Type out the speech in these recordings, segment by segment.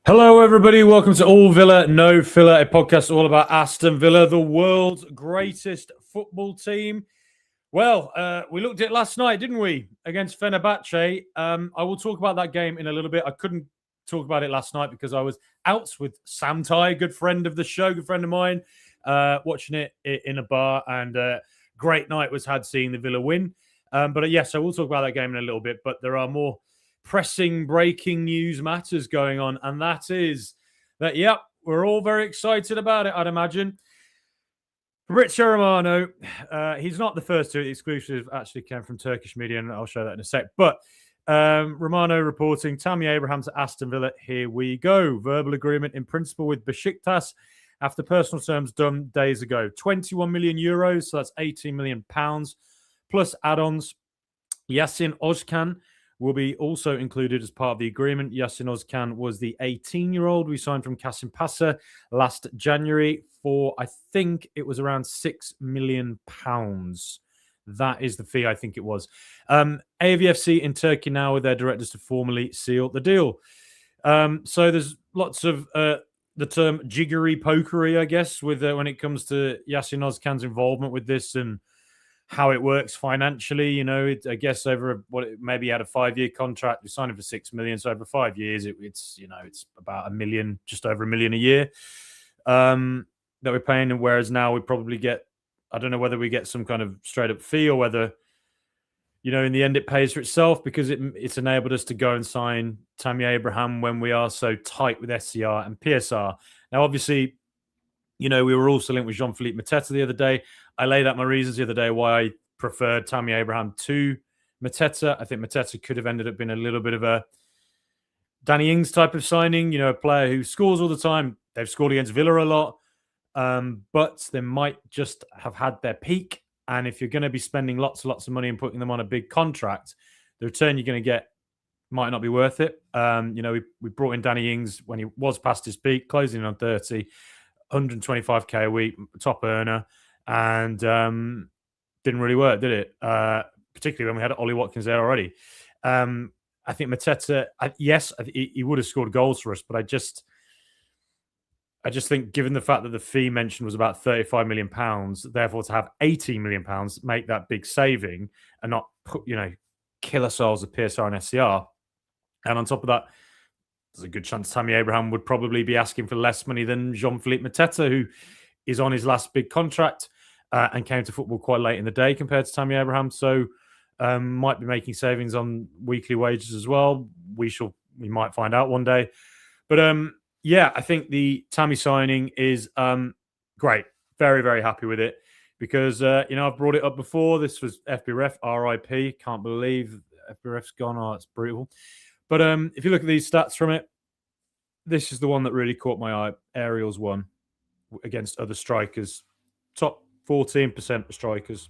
Hello, everybody. Welcome to All Villa, No Filler, a podcast all about Aston Villa, the world's greatest football team. Well, we looked at it last night, didn't we, against Fenerbahce? I will talk about that game in a little bit. I couldn't talk about it last night because I was out with Sam Ty, good friend of the show, good friend of mine, watching it in a bar, and great night was had seeing the Villa win. But yes, I will talk about that game in a little bit, but there are more pressing breaking news matters going on, and that is that, yep, we're all very excited about it, I'd imagine. Fabrizio Romano, he's not the first to. The exclusive actually came from Turkish media, and I'll show that in a sec. But Romano reporting Tammy Abraham to Aston Villa. Here we go. Verbal agreement in principle with Besiktas after personal terms done days ago. 21 million euros, so that's 18 million pounds, plus add-ons. Yasin Ozkan will be also included as part of the agreement. Yasin Ozkan was the 18-year-old we signed from Kasimpasa last January for, I think it was around £6 million. That is the fee, I think it was. AVFC in Turkey now with their directors to formally seal the deal. So there's lots of the term jiggery pokery, I guess, with when it comes to Yasin Ozkan's involvement with this and how it works financially. You know, I guess over maybe he had a 5-year contract. We signed him for 6 million. So over 5 years, it's about $1 million, just over $1 million a year that we're paying. And whereas now we probably get, I don't know whether we get some kind of straight up fee or whether, in the end it pays for itself because it's enabled us to go and sign Tammy Abraham when we are so tight with SCR and PSR. Now, obviously, we were also linked with Jean-Philippe Mateta the other day. I laid out my reasons the other day why I preferred Tammy Abraham to Mateta. I think Mateta could have ended up being a little bit of a Danny Ings type of signing, a player who scores all the time. They've scored against Villa a lot, but they might just have had their peak. And if you're going to be spending lots and lots of money and putting them on a big contract, the return you're going to get might not be worth it. We brought in Danny Ings when he was past his peak, closing in on 30. 125k a week, top earner, and didn't really work, did it? Particularly when we had Ollie Watkins there already. I think Mateta, yes, he would have scored goals for us, but I just think, given the fact that the fee mentioned was about £35 million, therefore to have £18 million, make that big saving and not kill ourselves with PSR and SCR. And on top of that, there's a good chance Tammy Abraham would probably be asking for less money than Jean-Philippe Mateta, who is on his last big contract and came to football quite late in the day compared to Tammy Abraham. So might be making savings on weekly wages as well. We might find out one day. But I think the Tammy signing is great. Very, very happy with it because, I've brought it up before. This was FBref, RIP. Can't believe FBref's gone. Oh, it's brutal. But if you look at these stats from it, this is the one that really caught my eye. Ariel's one against other strikers. Top 14% of strikers.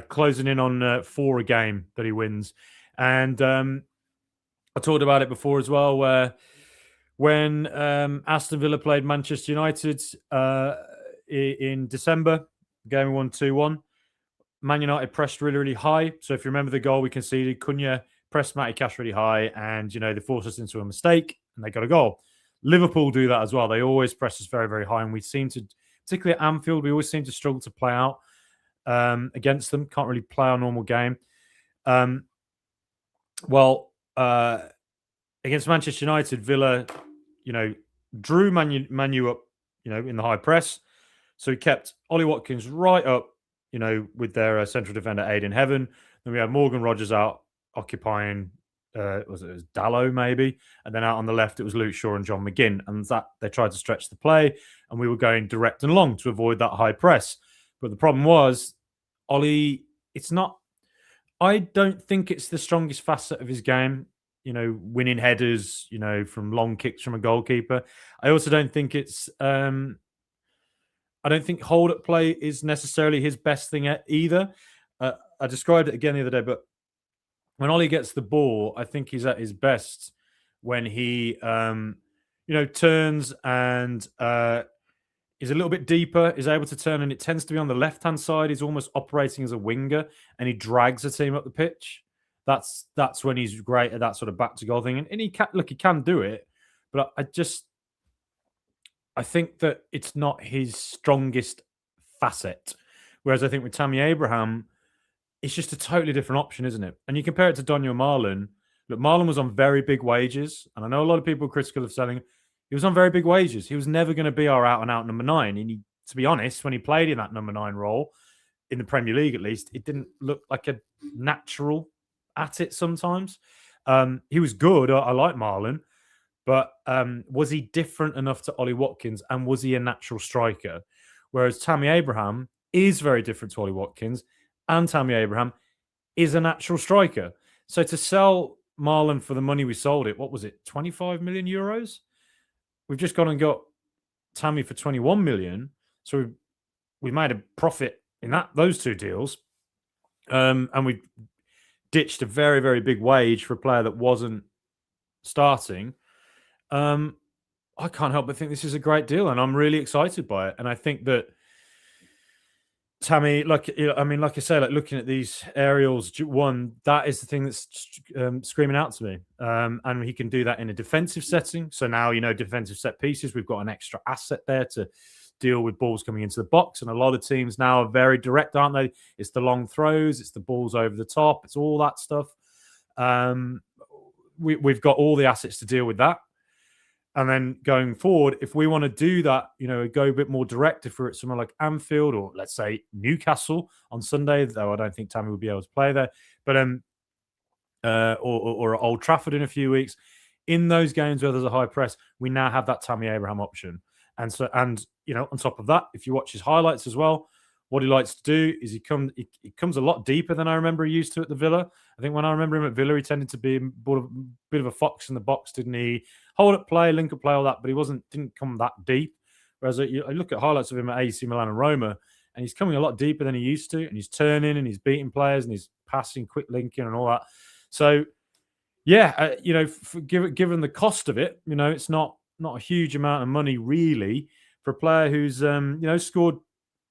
Closing in on 4 a game that he wins. And I talked about it before as well, where when Aston Villa played Manchester United in December, game we won 2-1, Man United pressed really, really high. So if you remember the goal we conceded, Cunha pressed Matty Cash really high, and they forced us into a mistake and they got a goal. Liverpool do that as well. They always press us very, very high, and we seem to, particularly at Anfield, we always seem to struggle to play out against them. Can't really play our normal game. Against Manchester United, Villa, drew Manu up, in the high press. So he kept Ollie Watkins right up, with their central defender Aiden Heaven. Then we had Morgan Rogers out occupying, it was Dallow maybe, and then out on the left it was Luke Shaw and John McGinn, and that they tried to stretch the play, and we were going direct and long to avoid that high press. But the problem was Ollie. I don't think it's the strongest facet of his game. Winning headers, from long kicks from a goalkeeper. I also don't think it's. I don't think hold-up play is necessarily his best thing either. I described it again the other day, but when Ollie gets the ball, I think he's at his best when he, turns and is a little bit deeper, is able to turn, and it tends to be on the left-hand side. He's almost operating as a winger, and he drags the team up the pitch. That's when he's great at that sort of back-to-goal thing. And he can do it, But I think that it's not his strongest facet. Whereas I think with Tammy Abraham, it's just a totally different option, isn't it? And you compare it to Daniel Marlon. Look, Marlon was on very big wages, and I know a lot of people are critical of selling. He was on very big wages. He was never going to be our out-and-out number 9. And to be honest, when he played in that number 9 role, in the Premier League at least, it didn't look like a natural at it sometimes. He was good. I like Marlon. But was he different enough to Ollie Watkins, and was he a natural striker? Whereas Tammy Abraham is very different to Ollie Watkins, and Tammy Abraham is a natural striker. So to sell Marlon for the money we sold it, what was it, 25 million euros? We've just gone and got Tammy for 21 million. So we made a profit in those two deals. And we ditched a very, very big wage for a player that wasn't starting. I can't help but think this is a great deal, and I'm really excited by it. And I think that Tammy, like I say, like looking at these aerials, that is the thing that's screaming out to me. And he can do that in a defensive setting. So now, defensive set pieces, we've got an extra asset there to deal with balls coming into the box. And a lot of teams now are very direct, aren't they? It's the long throws, it's the balls over the top, it's all that stuff. We've got all the assets to deal with that. And then going forward, if we want to do that, go a bit more direct, if we're at somewhere like Anfield or let's say Newcastle on Sunday, though I don't think Tammy will be able to play there, but or at Old Trafford in a few weeks, in those games where there's a high press, we now have that Tammy Abraham option. And on top of that, if you watch his highlights as well, what he likes to do is he comes a lot deeper than I remember he used to at the Villa. I think when I remember him at Villa, he tended to be a bit of a fox in the box, didn't he? Hold up play, link up play, all that, but he didn't come that deep. Whereas I look at highlights of him at AC Milan and Roma, and he's coming a lot deeper than he used to, and he's turning and he's beating players and he's passing, quick linking and all that. So, yeah, given the cost of it, it's not a huge amount of money really for a player who's scored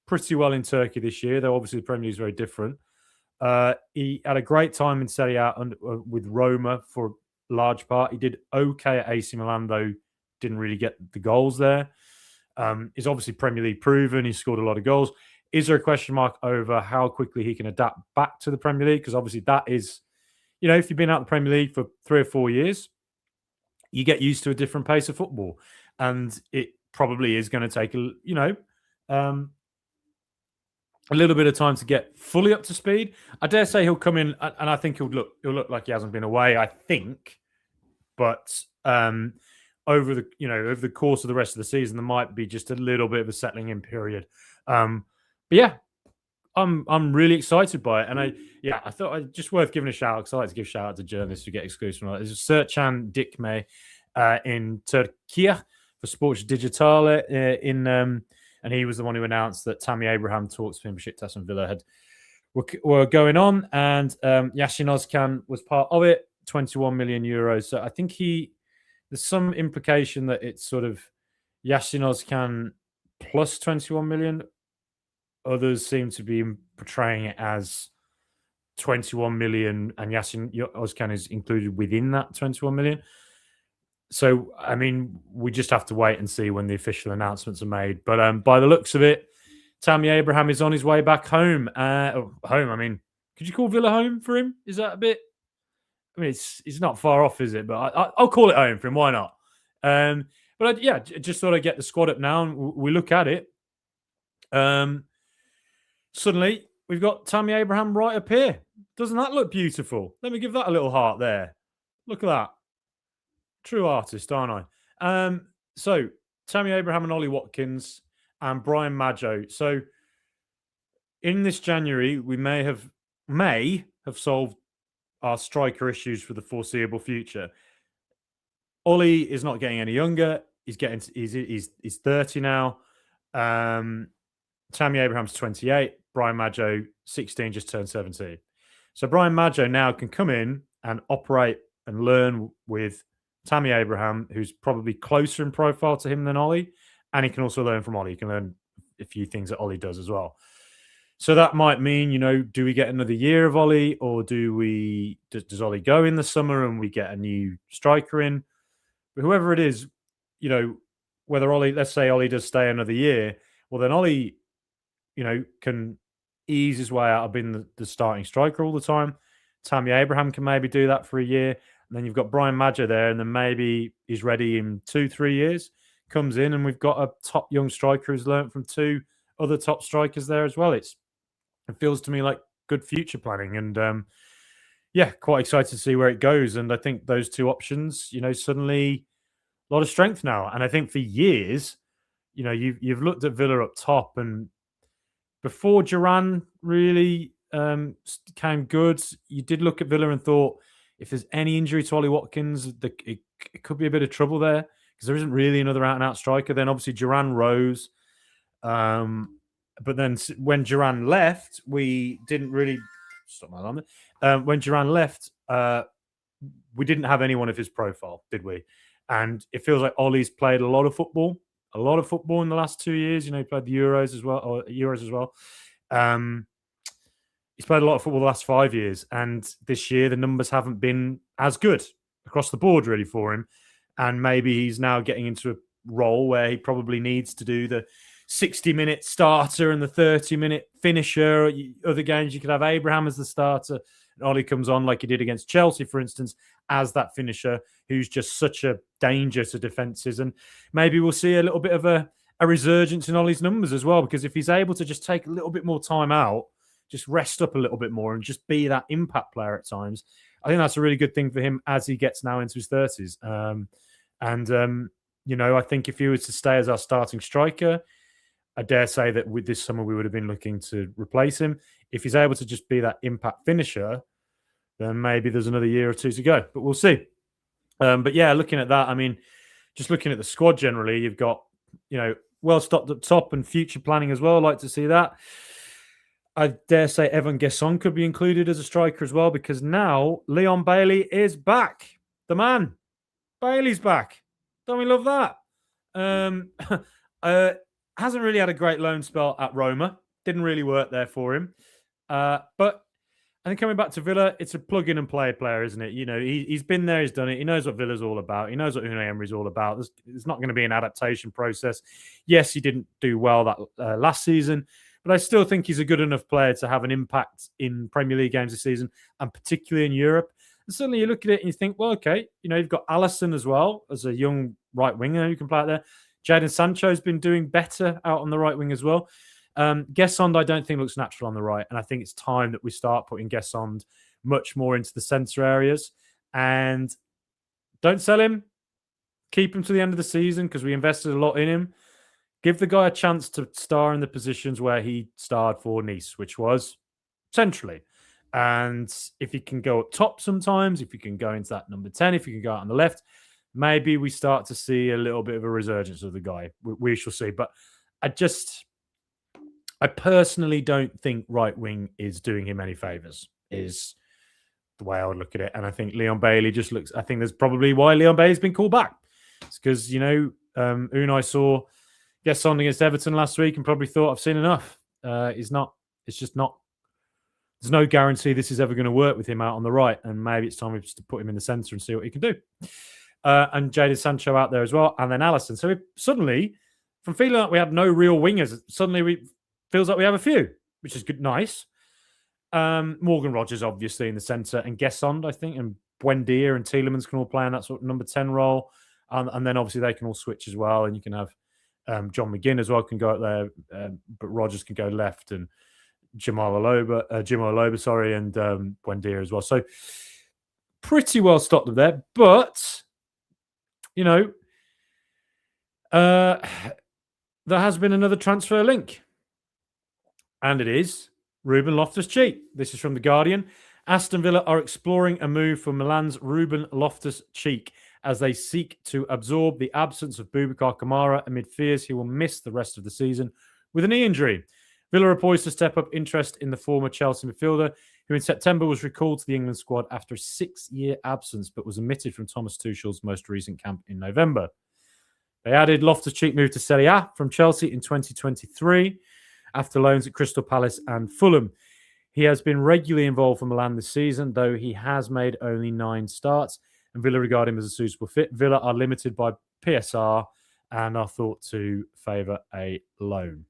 pretty well in Turkey this year, though obviously the Premier League is very different. He had a great time in Serie A with Roma for a large part. He did okay at AC Milan, though didn't really get the goals there. He's obviously Premier League proven. He scored a lot of goals. Is there a question mark over how quickly he can adapt back to the Premier League? Because obviously that is, if you've been out of the Premier League for 3 or 4 years, you get used to a different pace of football. And it probably is going to take a little bit of time to get fully up to speed. I dare say he'll come in, and I think he'll look like he hasn't been away, I think. But over the course of the rest of the season, there might be just a little bit of a settling in period. But yeah, I'm really excited by it, and I thought it's just worth giving a shout out because I like to give shout out to journalists who get exclusive. There's Sercan Dikme in Turkey for Sports Digitale and he was the one who announced that Tammy Abraham talks between Besiktas and Villa were going on, and Yasin Özkan was part of it. 21 million euros. So I think there's some implication that it's sort of Yasin Özkan plus 21 million. Others seem to be portraying it as 21 million, and Yasin Özkan is included within that 21 million. So, I mean, we just have to wait and see when the official announcements are made. But by the looks of it, Tammy Abraham is on his way back home. Could you call Villa home for him? Is that a bit... I mean, it's not far off, is it? But I'll call it home for him. Why not? Just thought I'd get the squad up now and we look at it. Suddenly, we've got Tammy Abraham right up here. Doesn't that look beautiful? Let me give that a little heart there. Look at that. True artist, aren't I? So, Tammy Abraham and Ollie Watkins and Brian Maggio. So, in this January, we may have solved our striker issues for the foreseeable future. Ollie is not getting any younger. He's 30 now. Tammy Abraham's 28. Brian Maggio, 16, just turned 17. So Brian Maggio now can come in and operate and learn with Tammy Abraham, who's probably closer in profile to him than Ollie. And he can also learn from Ollie. He can learn a few things that Ollie does as well. So that might mean, do we get another year of Ollie, or does Ollie go in the summer and we get a new striker in? But whoever it is, whether Ollie, let's say Ollie does stay another year, well, then Ollie, can ease his way out of being the starting striker all the time. Tammy Abraham can maybe do that for a year. And then you've got Brian Madger there, and then maybe he's ready in 2-3 years, comes in, and we've got a top young striker who's learned from 2 other top strikers there as well. It feels to me like good future planning. And quite excited to see where it goes. And I think those 2 options, suddenly a lot of strength now. And I think for years, you've looked at Villa up top, and before Duran really came good, you did look at Villa and thought, if there's any injury to Ollie Watkins, it could be a bit of trouble there because there isn't really another out-and-out striker. Then obviously Duran rose. But then when Duran left, we didn't really... Stop my alarm there. When Duran left, we didn't have anyone of his profile, did we? And it feels like Ollie's played a lot of football in the last 2 years. He played the Euros as well. He's played a lot of football the last 5 years, and this year the numbers haven't been as good across the board really for him. And maybe he's now getting into a role where he probably needs to do the 60-minute starter and the 30-minute finisher. Other games you could have Abraham as the starter, and Ollie comes on like he did against Chelsea, for instance, as that finisher who's just such a danger to defences. And maybe we'll see a little bit of a resurgence in Ollie's numbers as well, because if he's able to just take a little bit more time out, just rest up a little bit more and just be that impact player at times, I think that's a really good thing for him as he gets now into his 30s. I think if he was to stay as our starting striker, I dare say that with this summer we would have been looking to replace him. If he's able to just be that impact finisher, then maybe there's another year or 2 to go, but we'll see. Looking at that, just looking at the squad generally, you've got, well stocked up top and future planning as well. I'd like to see that. I dare say Evan Gesson could be included as a striker as well, because now Leon Bailey is back. The man. Bailey's back. Don't we love that? Hasn't really had a great loan spell at Roma. Didn't really work there for him. But I think coming back to Villa, it's a plug-in and play player, isn't it? He's been there, he's done it. He knows what Villa's all about. He knows what Unai Emery's all about. There's not going to be an adaptation process. Yes, he didn't do well that last season, but I still think he's a good enough player to have an impact in Premier League games this season, and particularly in Europe. And suddenly you look at it and you think, well, okay, you've got Alisson as well as a young right winger who can play out there. Jadon Sancho's been doing better out on the right wing as well. Gesson, I don't think looks natural on the right, and I think it's time that we start putting Gesson much more into the centre areas. And don't sell him. Keep him to the end of the season because we invested a lot in him. Give the guy a chance to star in the positions where he starred for Nice, which was centrally. And if he can go up top sometimes, if he can go into that number 10, if he can go out on the left, maybe we start to see a little bit of a resurgence of the guy. We shall see. But I personally don't think right wing is doing him any favours, is the way I would look at it. And I think Leon Bailey just looks... I think there's probably why Leon Bailey's been called back. It's because, Unai saw Gesson against Everton last week and probably thought, I've seen enough. It's just not... There's no guarantee this is ever going to work with him out on the right. And maybe it's time just to put him in the centre and see what he can do. And Jadon Sancho out there as well. And then Alisson. So suddenly, from feeling like we had no real wingers, suddenly feels like we have a few, which is good, nice. Morgan Rogers, obviously, in the centre. And Gesson, I think. And Buendia and Tielemans can all play in that sort of number 10 role. And then obviously they can all switch as well. And you can have John McGinn as well can go out there. But Rogers can go left. And Jim Aloba, and Buendia as well. So pretty well stocked up there. But, there has been another transfer link. And it is Ruben Loftus-Cheek. This is from The Guardian. Aston Villa are exploring a move for Milan's Ruben Loftus-Cheek as they seek to absorb the absence of Boubacar Kamara amid fears he will miss the rest of the season with a knee injury. Villa are poised to step up interest in the former Chelsea midfielder, who in September was recalled to the England squad after a 6-year absence, but was omitted from Thomas Tuchel's most recent camp in November. They added Loftus-Cheek moved to Serie A from Chelsea in 2023 after loans at Crystal Palace and Fulham. He has been regularly involved for Milan this season, though he has made only 9 starts and Villa regard him as a suitable fit. Villa are limited by PSR and are thought to favour a loan.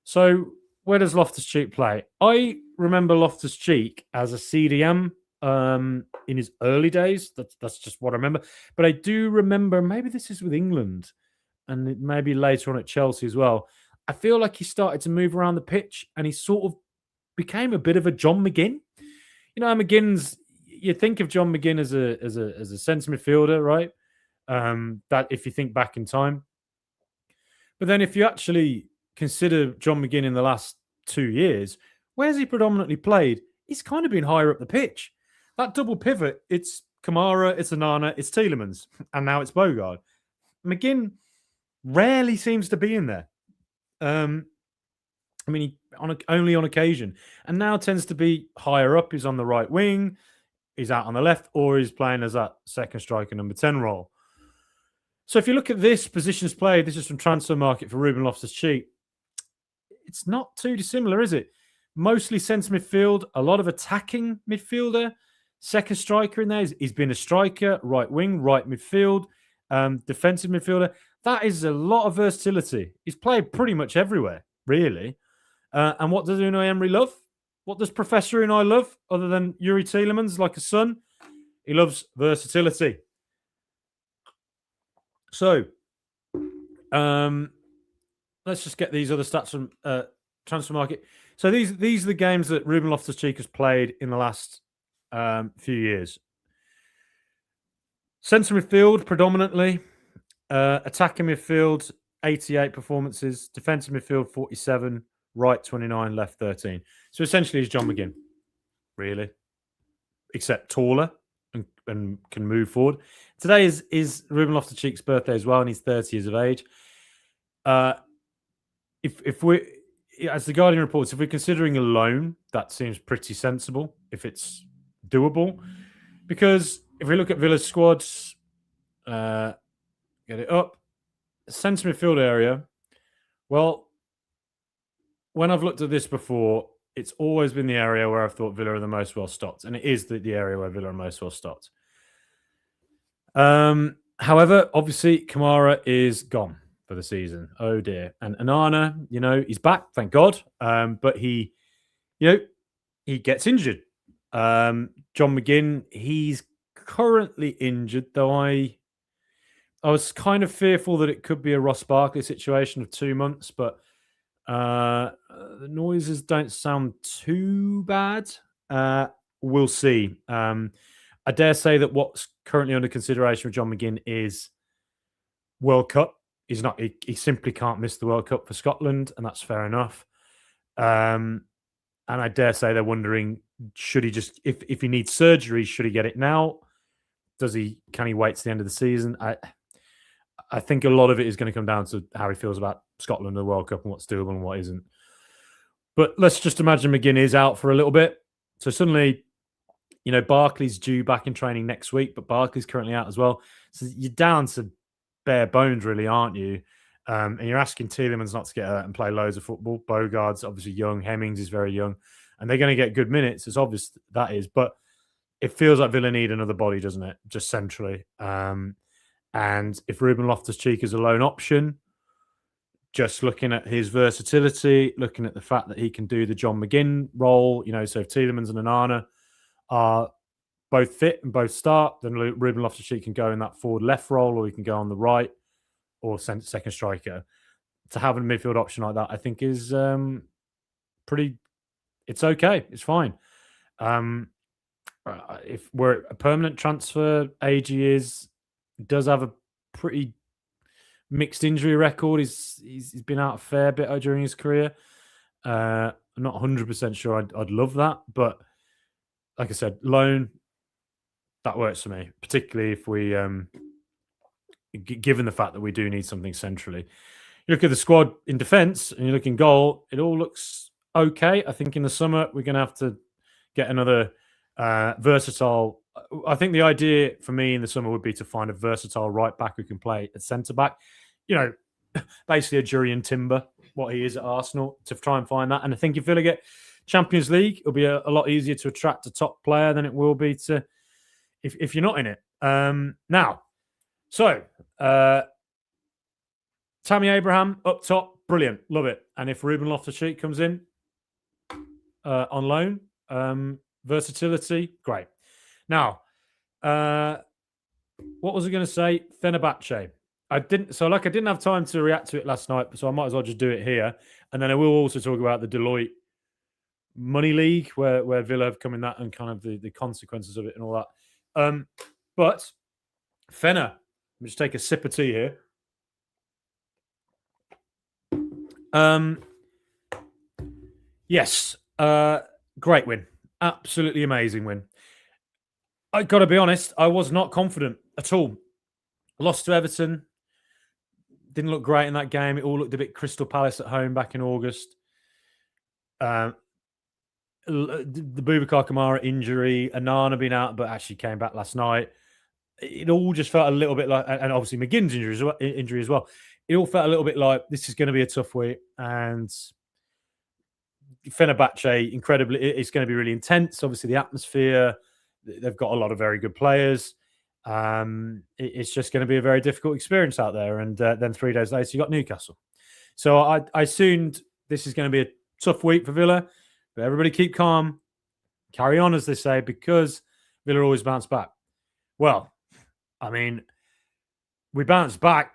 So where does Loftus-Cheek play? I remember Loftus-Cheek as a CDM in his early days. That's just what I remember. But I do remember, maybe this is with England and maybe later on at Chelsea as well. I feel like he started to move around the pitch and he sort of became a bit of a John McGinn. You know, McGinn's, you think of John McGinn as a centre midfielder, right? That if you think back in time. But then if you actually consider John McGinn in the last 2 years, where's he predominantly played? He's kind of been higher up the pitch. That double pivot, it's Kamara, it's Onana, it's Tielemans, and now it's Bogard. McGinn rarely seems to be in there. I mean, only on occasion, and now tends to be higher up. He's on the right wing, he's out on the left, or he's playing as that second striker, number 10 role. So if you look at this positions played, this is from Transfer Market for Ruben Loftus-Cheek. It's not too dissimilar, is it? Mostly centre midfield, a lot of attacking midfielder, second striker in there. He's been a striker, right wing, right midfield, defensive midfielder. That is a lot of versatility. He's played pretty much everywhere, really. And what does Unai Emery love? What does Professor Unai love, other than Yuri Tielemans, like a son? He loves versatility. So, let's just get these other stats from Transfer Market. So these are the games that Ruben Loftus-Cheek has played in the last few years. Centre midfield, predominantly. Attacking midfield, 88 performances. Defensive midfield, 47. Right, 29. Left, 13. So essentially, he's John McGinn, really. Except taller and can move forward. Today is Ruben Loftus-Cheek's birthday as well, and he's 30 years of age. If we, as the Guardian reports, if we're considering a loan, that seems pretty sensible if it's doable. Because if we look at Villa's squads, get it up, centre midfield area. Well, when I've looked at this before, it's always been the area where I've thought Villa are the most well stocked, and it is the area where Villa are most well stocked. However, obviously, Kamara is gone for the season. Oh dear. And Onana, he's back, thank God. But he gets injured. John McGinn, he's currently injured, though I was kind of fearful that it could be a Ross Barkley situation of 2 months, but the noises don't sound too bad. We'll see. I dare say that what's currently under consideration with John McGinn is World Cup. He simply can't miss the World Cup for Scotland, and that's fair enough. And I dare say they're wondering, should he just, if he needs surgery, should he get it now? Can he wait to the end of the season? I think a lot of it is going to come down to how he feels about Scotland and the World Cup and what's doable and what isn't. But let's just imagine McGinn is out for a little bit. So suddenly, Barkley's due back in training next week, but Barkley's currently out as well. So you're down to bare bones, really, aren't you? And you're asking Tielemans not to get hurt and play loads of football. Bogart's obviously young. Hemmings is very young. And they're going to get good minutes. It's obvious that is. But it feels like Villa need another body, doesn't it? Just centrally. And if Ruben Loftus-Cheek is a loan option, just looking at his versatility, looking at the fact that he can do the John McGinn role, so if Tielemans and Onana are both fit and both start, then Ruben Loftus-Cheek can go in that forward left role, or he can go on the right or second striker. To have a midfield option like that, I think is it's okay. It's fine. If we're a permanent transfer, AG does have a pretty mixed injury record. He's been out a fair bit during his career. I'm not 100% sure I'd love that, but like I said, loan, that works for me, particularly if we, given the fact that we do need something centrally. You look at the squad in defence and you look in goal, it all looks okay. I think in the summer, we're going to have to get another versatile. I think the idea for me in the summer would be to find a versatile right back who can play at centre back. Basically a Jurriën Timber, what he is at Arsenal, to try and find that. And I think if Villa get Champions League, it'll be a lot easier to attract a top player than it will be to if you're not in it. Now, so Tammy Abraham up top, brilliant, love it. And if Ruben Loftus-Cheek comes in on loan, versatility, great. Now, what was I going to say? Fenerbahce. I didn't have time to react to it last night, so I might as well just do it here. And then I will also talk about the Deloitte Money League, where Villa have come in that and kind of the consequences of it and all that. But Fener, let me just take a sip of tea here. Yes, great win. Absolutely amazing win. I got to be honest, I was not confident at all. Lost to Everton. Didn't look great in that game. It all looked a bit Crystal Palace at home back in August. The Boubacar Kamara injury, Anana being out, but actually came back last night. It all just felt a little bit like, and obviously McGinn's injury as well. It all felt a little bit like this is going to be a tough week, and Fenerbahce, incredibly, it's going to be really intense. Obviously, the atmosphere, they've got a lot of very good players. It's just going to be a very difficult experience out there. And then 3 days later, you got Newcastle. So I assumed this is going to be a tough week for Villa, but everybody keep calm, carry on, as they say, because Villa always bounce back. Well, I mean, we bounced back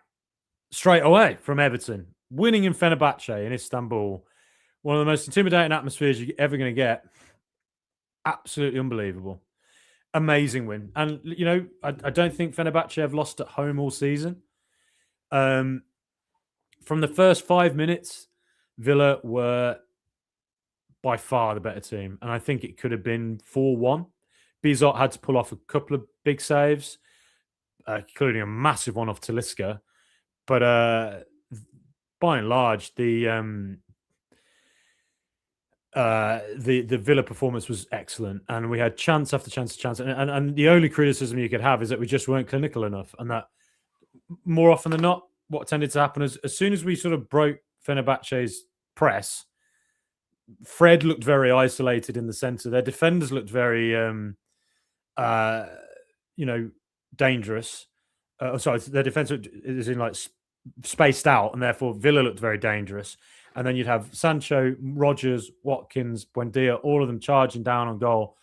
straight away from Everton, winning in Fenerbahce in Istanbul. One of the most intimidating atmospheres you're ever going to get. Absolutely unbelievable. Amazing win. And, you know, I don't think Fenerbahce have lost at home all season. From the first 5 minutes, Villa were by far the better team. And I think it could have been 4-1. Bizot had to pull off a couple of big saves, including a massive one off Talisca. But by and large, the Villa performance was excellent, and we had chance after chance after chance. And the only criticism you could have is that we just weren't clinical enough, and that more often than not, what tended to happen is as soon as we sort of broke Fenerbahce's press, Fred looked very isolated in the centre. Their defenders looked very, dangerous. Sorry, their defence is in like spaced out, and therefore Villa looked very dangerous. And then you'd have Sancho, Rodgers, Watkins, Buendia, all of them charging down on goal.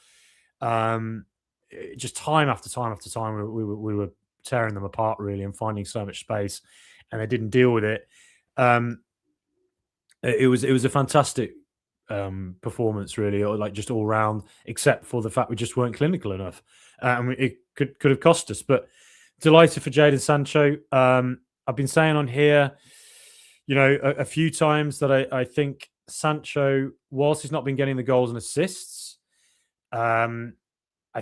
Just time after time after time, we were tearing them apart, really, and finding so much space, and they didn't deal with it. It was a fantastic performance, really, or like just all round, except for the fact we just weren't clinical enough, and it could have cost us. But delighted for Jadon Sancho. I've been saying on here, you know, a few times that I think Sancho, whilst he's not been getting the goals and assists, I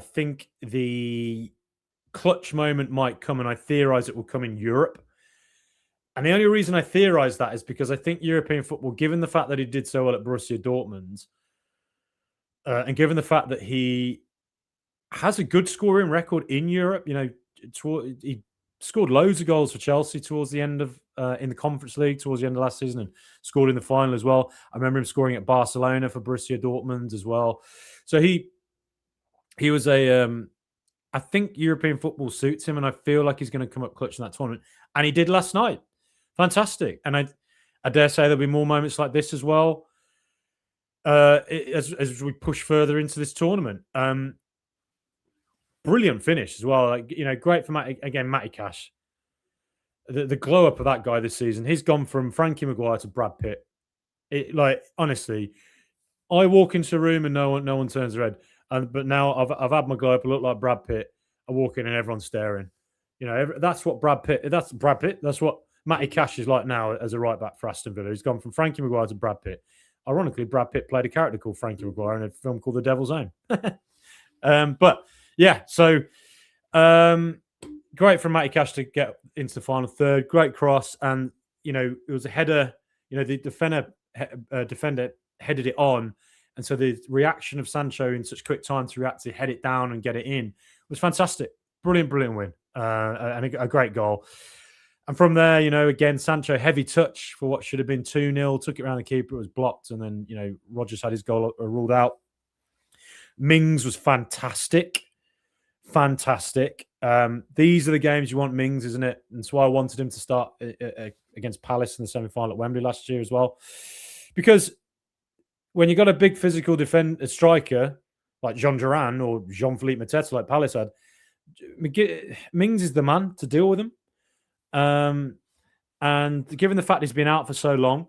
think the clutch moment might come, and I theorize it will come in Europe. And the only reason I theorize that is because I think European football, given the fact that he did so well at Borussia Dortmund, and given the fact that he has a good scoring record in Europe, you know, he scored loads of goals for Chelsea towards the end of in the Conference League towards the end of last season, and scored in the final as well. I remember him scoring at Barcelona for Borussia Dortmund as well. So he was I think European football suits him, and I feel like he's going to come up clutch in that tournament. And he did last night. Fantastic. And I dare say there'll be more moments like this as well as we push further into this tournament. Brilliant finish as well. Like, you know, great for Matty Cash. The glow up of that guy this season. He's gone from Frankie Maguire to Brad Pitt. Honestly, I walk into a room and no one turns their head. But now I've had my glow up. I look like Brad Pitt. I walk in and everyone's staring. You know, that's what Brad Pitt. That's Brad Pitt. That's what Matty Cash is like now as a right back for Aston Villa. He's gone from Frankie Maguire to Brad Pitt. Ironically, Brad Pitt played a character called Frankie Maguire in a film called The Devil's Own. But yeah, so great from Matty Cash to get into the final third. Great cross, and you know it was a header. You know the defender headed it on, and so the reaction of Sancho in such quick time to react to head it down and get it in was fantastic. Brilliant win, and a great goal. And from there, you know, again, Sancho, heavy touch for what should have been 2-0, took it around the keeper, it was blocked, and then, you know, Rodgers had his goal ruled out. Mings was fantastic. These are the games you want Mings, isn't it? And that's why I wanted him to start against Palace in the semi-final at Wembley last year as well. Because when you got a big physical a striker like Jean Duran or Jean-Philippe Mateta like Palace had, Mings is the man to deal with him. And given the fact he's been out for so long,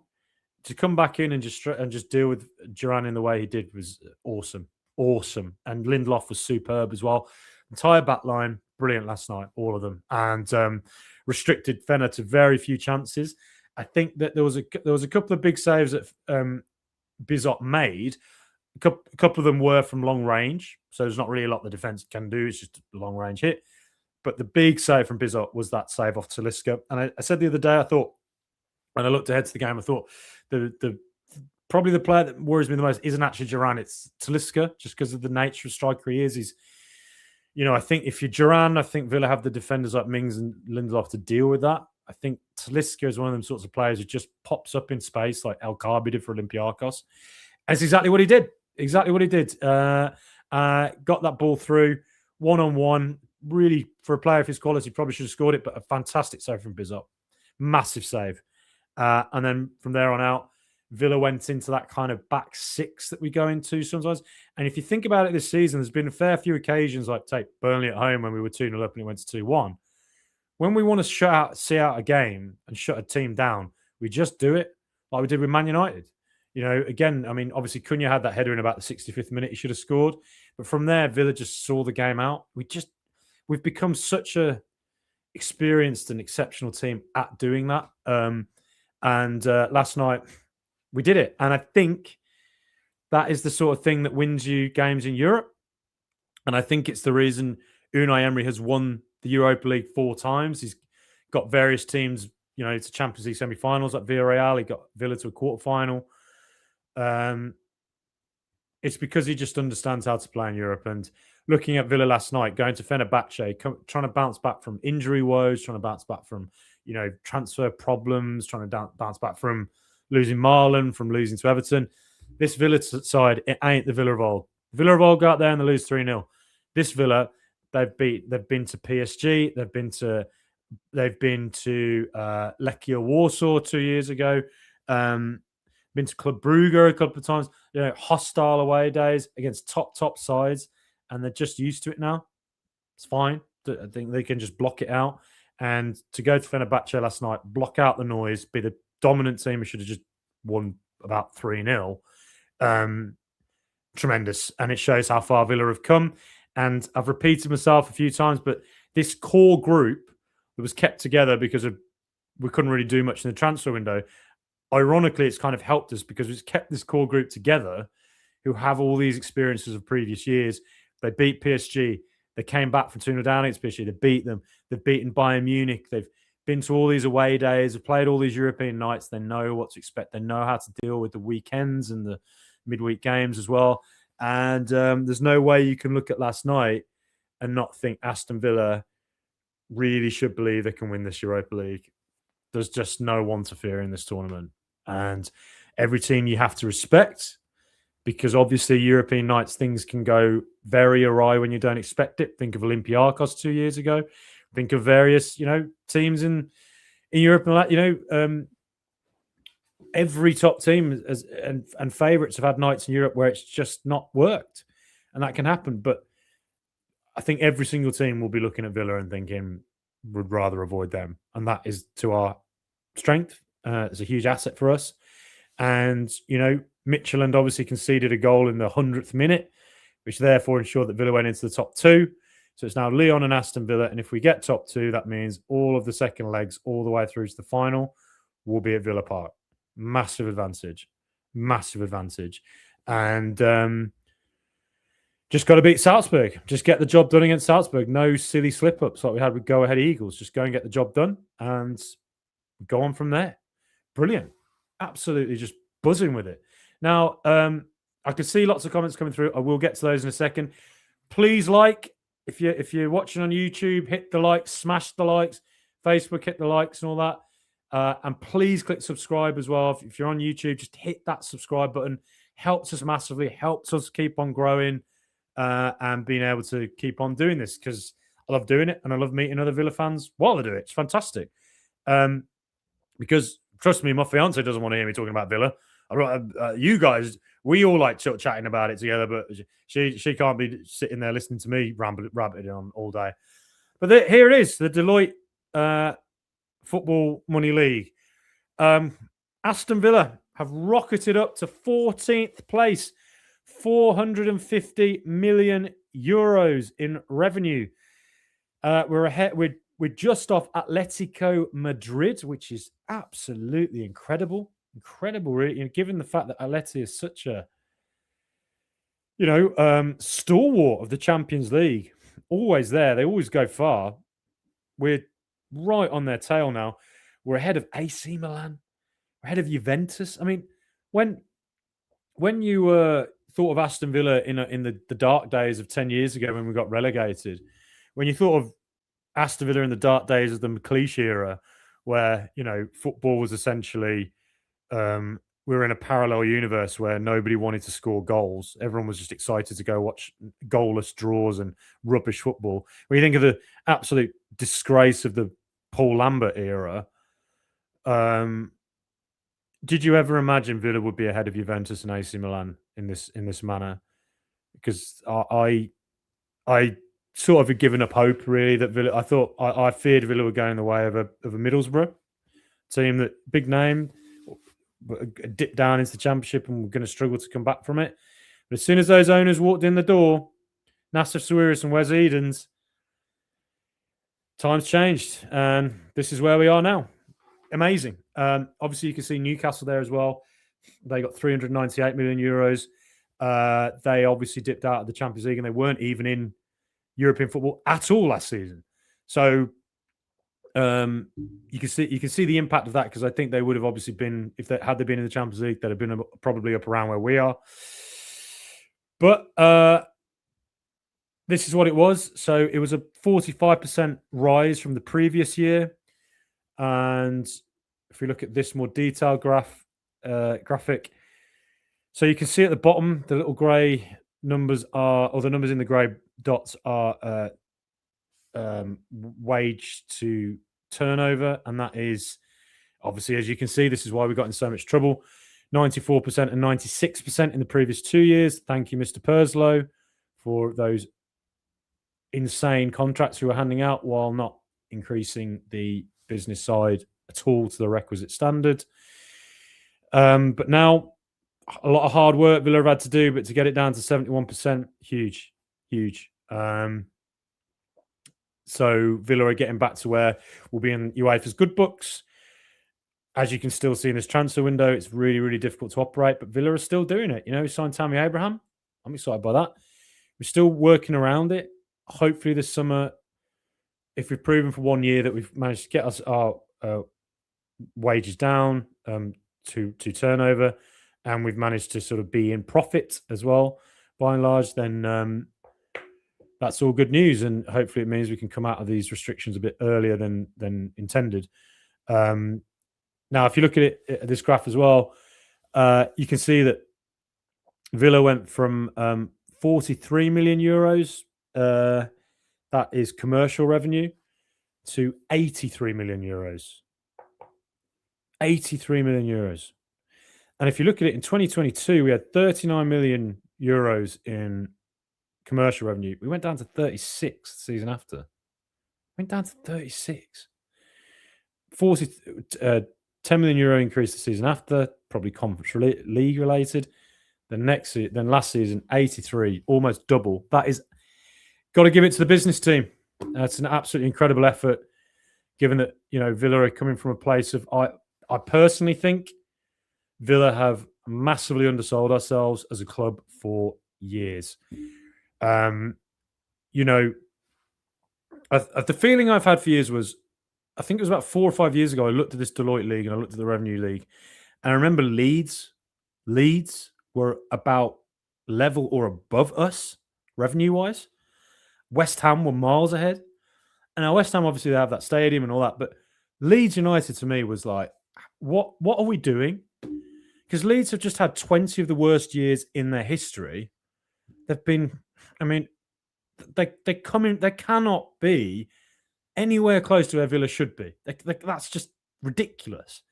to come back in and just deal with Duran in the way he did was awesome. And Lindelof was superb as well. Entire back line, brilliant last night, all of them. And restricted Fener to very few chances. I think that there was a couple of big saves that Bizot made. A couple of them were from long range, so there's not really a lot the defence can do. It's just a long range hit. But the big save from Bizot was that save off Talisca. And I said the other day, I thought, when I looked ahead to the game, I thought probably the player that worries me the most isn't actually Duran, it's Talisca, just because of the nature of striker he is. He's, I think if you're Duran, I think Villa have the defenders like Mings and Lindelof to deal with that. I think Talisca is one of them sorts of players who just pops up in space like El Khaby did for Olympiacos. That's exactly what he did. Got that ball through, one-on-one. Really, for a player of his quality, probably should have scored it, but a fantastic save from Bizot. Massive save. And then from there on out, Villa went into that kind of back six that we go into sometimes. And if you think about it this season, there's been a fair few occasions, like take Burnley at home when we were 2-0 up and it went to 2-1. When we want to see out a game and shut a team down, we just do it like we did with Man United. Again, I mean, obviously Cunha had that header in about the 65th minute. He should have scored. But from there, Villa just saw the game out. We've become such a experienced and exceptional team at doing that. And last night, we did it. And I think that is the sort of thing that wins you games in Europe. And I think it's the reason Unai Emery has won the Europa League 4 times. He's got various teams, to Champions League semi-finals like Villarreal. He got Villa to a quarter-final. It's because he just understands how to play in Europe. And looking at Villa last night, going to Fenerbahce, trying to bounce back from injury woes, trying to bounce back from, transfer problems, trying to bounce back from losing Marlon, from losing to Everton. This Villa side, it ain't the Villa of old. Villa of old go out there and they lose 3-0. This Villa, they've been to PSG, they've been to Lechia Warsaw 2 years ago, been to Club Brugge a couple of times, hostile away days against top sides, and they're just used to it now. It's fine. I think they can just block it out. And to go to Fenerbahce last night, block out the noise, be the dominant team who should have just won about 3-0. Tremendous. And it shows how far Villa have come. And I've repeated myself a few times, but this core group that was kept together because we couldn't really do much in the transfer window, ironically, it's kind of helped us because it's kept this core group together who have all these experiences of previous years. They beat PSG. They came back from 2-0 down against PSG. They beat them. They've beaten Bayern Munich. They've been to all these away days. They've played all these European nights. They know what to expect. They know how to deal with the weekends and the midweek games as well. And there's no way you can look at last night and not think Aston Villa really should believe they can win this Europa League. There's just no one to fear in this tournament. And every team you have to respect, because obviously European nights, things can go very awry when you don't expect it. Think of Olympiacos 2 years ago. Think of various, teams in Europe. Every top team and favourites have had nights in Europe where it's just not worked. And that can happen. But I think every single team will be looking at Villa and thinking, would rather avoid them. And that is to our strength. It's a huge asset for us. And, Midtjylland obviously conceded a goal in the 100th minute, which therefore ensured that Villa went into the top 2. So it's now Lyon and Aston Villa. And if we get top 2, that means all of the second legs all the way through to the final will be at Villa Park. Massive advantage. And just got to beat Salzburg. Just get the job done against Salzburg. No silly slip-ups like we had with Go Ahead Eagles. Just go and get the job done and go on from there. Brilliant. Absolutely just buzzing with it. Now, I can see lots of comments coming through. I will get to those in a second. Please if you're watching on YouTube, hit the likes, smash the likes. Facebook, hit the likes and all that. And please click subscribe as well. If you're on YouTube, just hit that subscribe button. Helps us massively. Helps us keep on growing and being able to keep on doing this, because I love doing it, and I love meeting other Villa fans while I do it. It's fantastic. Because trust me, my fiance doesn't want to hear me talking about Villa. You guys, we all like chatting about it together, but she can't be sitting there listening to me rabbiting on all day. But here it is, the Deloitte Football Money League. Aston Villa have rocketed up to 14th place, 450 million euros in revenue. We're ahead. We're just off Atletico Madrid, which is absolutely incredible. Incredible, really, given the fact that Atleti is such a, stalwart of the Champions League. Always there. They always go far. We're right on their tail now. We're ahead of AC Milan. We're ahead of Juventus. I mean, when you thought of Aston Villa in the dark days of 10 years ago when we got relegated, when you thought of Aston Villa in the dark days of the McLeish era, where football was essentially we were in a parallel universe where nobody wanted to score goals. Everyone was just excited to go watch goalless draws and rubbish football. When you think of the absolute disgrace of the Paul Lambert era, did you ever imagine Villa would be ahead of Juventus and AC Milan in this manner? Because I sort of had given up hope, really, that Villa. I feared Villa were going the way of a Middlesbrough team, that big name, but dip down into the Championship and we're going to struggle to come back from it. But as soon as those owners walked in the door, Nassef Sawiris and Wes Edens, times changed, and this is where we are now. Amazing. Obviously, you can see Newcastle there as well. They got 398 million euros. They obviously dipped out of the Champions League, and they weren't even in European football at all last season. So you can see the impact of that, because I think they would have obviously been, if they had been in the Champions League, they'd have been probably up around where we are. But this is what it was. So it was a 45% rise from the previous year. And if we look at this more detailed graphic, so you can see at the bottom, the little grey numbers or the numbers in the grey dots are wage to turnover. And that is, obviously, as you can see, this is why we got in so much trouble. 94% and 96% in the previous 2 years. Thank you, Mr. Perslow, for those insane contracts we were handing out while not increasing the business side at all to the requisite standard. But now, a lot of hard work Villa have had to do, but to get it down to 71%, huge. So Villa are getting back to where we'll be in UEFA's good books. As you can still see in this transfer window, it's really, really difficult to operate, but Villa are still doing it. We signed Tammy Abraham. I'm excited by that. We're still working around it. Hopefully this summer, if we've proven for 1 year that we've managed to get us our wages down to turnover, and we've managed to sort of be in profit as well, by and large, then that's all good news. And hopefully it means we can come out of these restrictions a bit earlier than intended. Now, if you look at this graph as well, you can see that Villa went from 43 million euros, that is commercial revenue, to 83 million euros. 83 million euros. And if you look at it in 2022, we had 39 million euros in commercial revenue. We went down to 36 the season after. Went down to 36. 10 million euro increase the season after, probably conference league related. Then last season, 83, almost double. That is, got to give it to the business team. It's an absolutely incredible effort, given that Villa are coming from a place of, I personally think Villa have massively undersold ourselves as a club for years. The feeling I've had for years was, I think it was about 4 or 5 years ago, I looked at this Deloitte League and I looked at the Revenue League, and I remember Leeds were about level or above us revenue-wise. West Ham were miles ahead. And now West Ham, obviously, they have that stadium and all that, but Leeds United to me was like, what are we doing? Because Leeds have just had 20 of the worst years in their history. They've been, they come in. They cannot be anywhere close to where Villa should be. That's just ridiculous.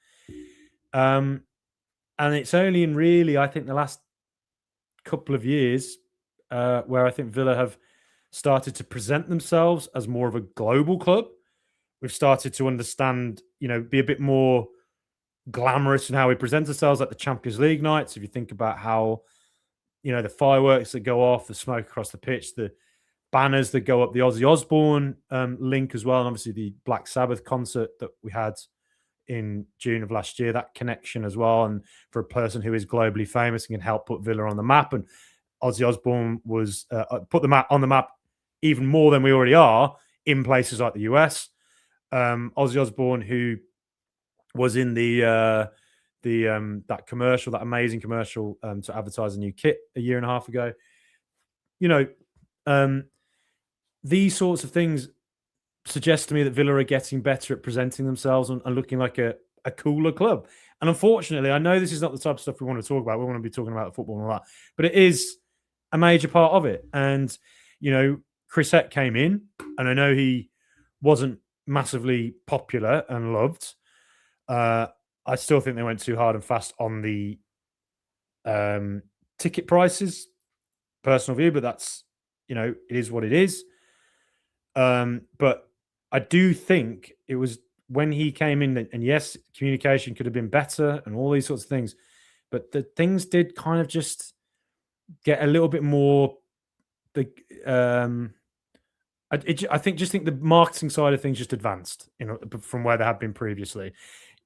And it's only in really, I think, the last couple of years where I think Villa have started to present themselves as more of a global club. We've started to understand, be a bit more glamorous in how we present ourselves, like the Champions League nights. If you think about how, the fireworks that go off, the smoke across the pitch, the banners that go up, the Ozzy Osbourne link as well, and obviously the Black Sabbath concert that we had in June of last year, that connection as well. And for a person who is globally famous and can help put Villa on the map, and Ozzy Osbourne was put the map on the map even more than we already are in places like the US. Ozzy Osbourne, who was in that commercial, that amazing commercial to advertise a new kit a year and a half ago. These sorts of things suggest to me that Villa are getting better at presenting themselves and looking like a cooler club. And unfortunately, I know this is not the type of stuff we want to talk about. We want to be talking about the football and all that, but it is a major part of it. And, Chris Heck came in, and I know he wasn't massively popular and loved. I still think they went too hard and fast on the ticket prices. Personal view, but that's, it is what it is. But I do think it was when he came in, and yes, communication could have been better and all these sorts of things, but the things did kind of just get a little bit more. I think the marketing side of things just advanced, from where they had been previously.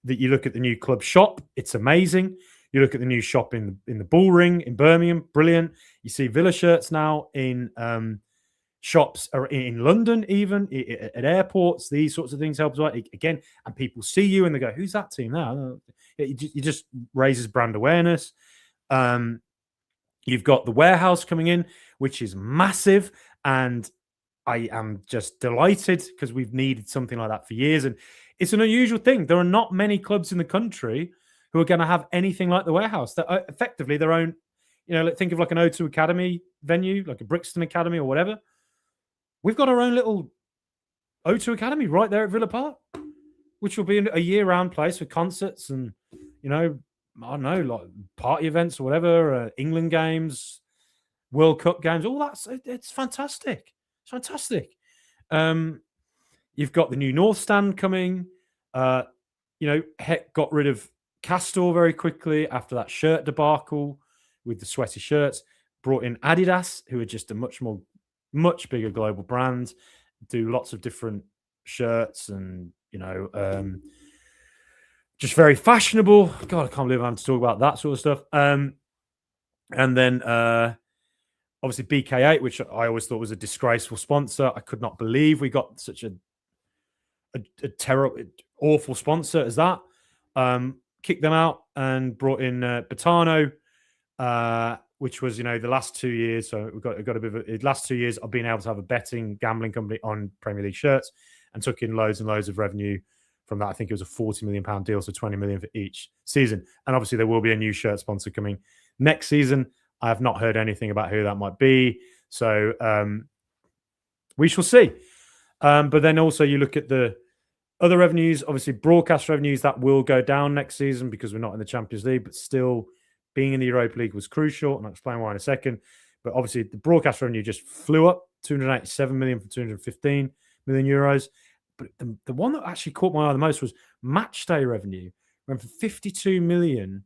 That you look at the new club shop, it's amazing. You look at the new shop in the Bull Ring in Birmingham, brilliant. You see Villa shirts now in shops in London, even at airports. These sorts of things help as well. Again, and people see you and they go, "Who's that team now?" It just raises brand awareness. You've got the warehouse coming in, which is massive, and I am just delighted because we've needed something like that for years, and it's an unusual thing. There are not many clubs in the country who are going to have anything like the warehouse. That are effectively their own. Think of like an O2 Academy venue, like a Brixton Academy or whatever. We've got our own little O2 Academy right there at Villa Park, which will be a year-round place for concerts and, I don't know, like party events or whatever, England games, World Cup games, all that. It's fantastic. It's fantastic. You've got the new North Stand coming. Heck got rid of Castor very quickly after that shirt debacle with the sweaty shirts. Brought in Adidas, who are just a much bigger global brand, do lots of different shirts and, just very fashionable. God, I can't believe I'm having to talk about that sort of stuff. And then obviously BK8, which I always thought was a disgraceful sponsor. I could not believe we got such a terrible, awful sponsor as that. Kicked them out and brought in Betano, which was, the last 2 years. So we've got a bit of last 2 years of being able to have a betting gambling company on Premier League shirts, and took in loads and loads of revenue from that. I think it was a £40 million deal, so 20 million for each season. And obviously there will be a new shirt sponsor coming next season. I have not heard anything about who that might be. So we shall see. But then also you look at the other revenues, obviously broadcast revenues, that will go down next season because we're not in the Champions League, but still being in the Europa League was crucial, and I'll explain why in a second. But obviously the broadcast revenue just flew up, 287 million from 215 million euros. But the one that actually caught my eye the most was match day revenue. Went from 52 million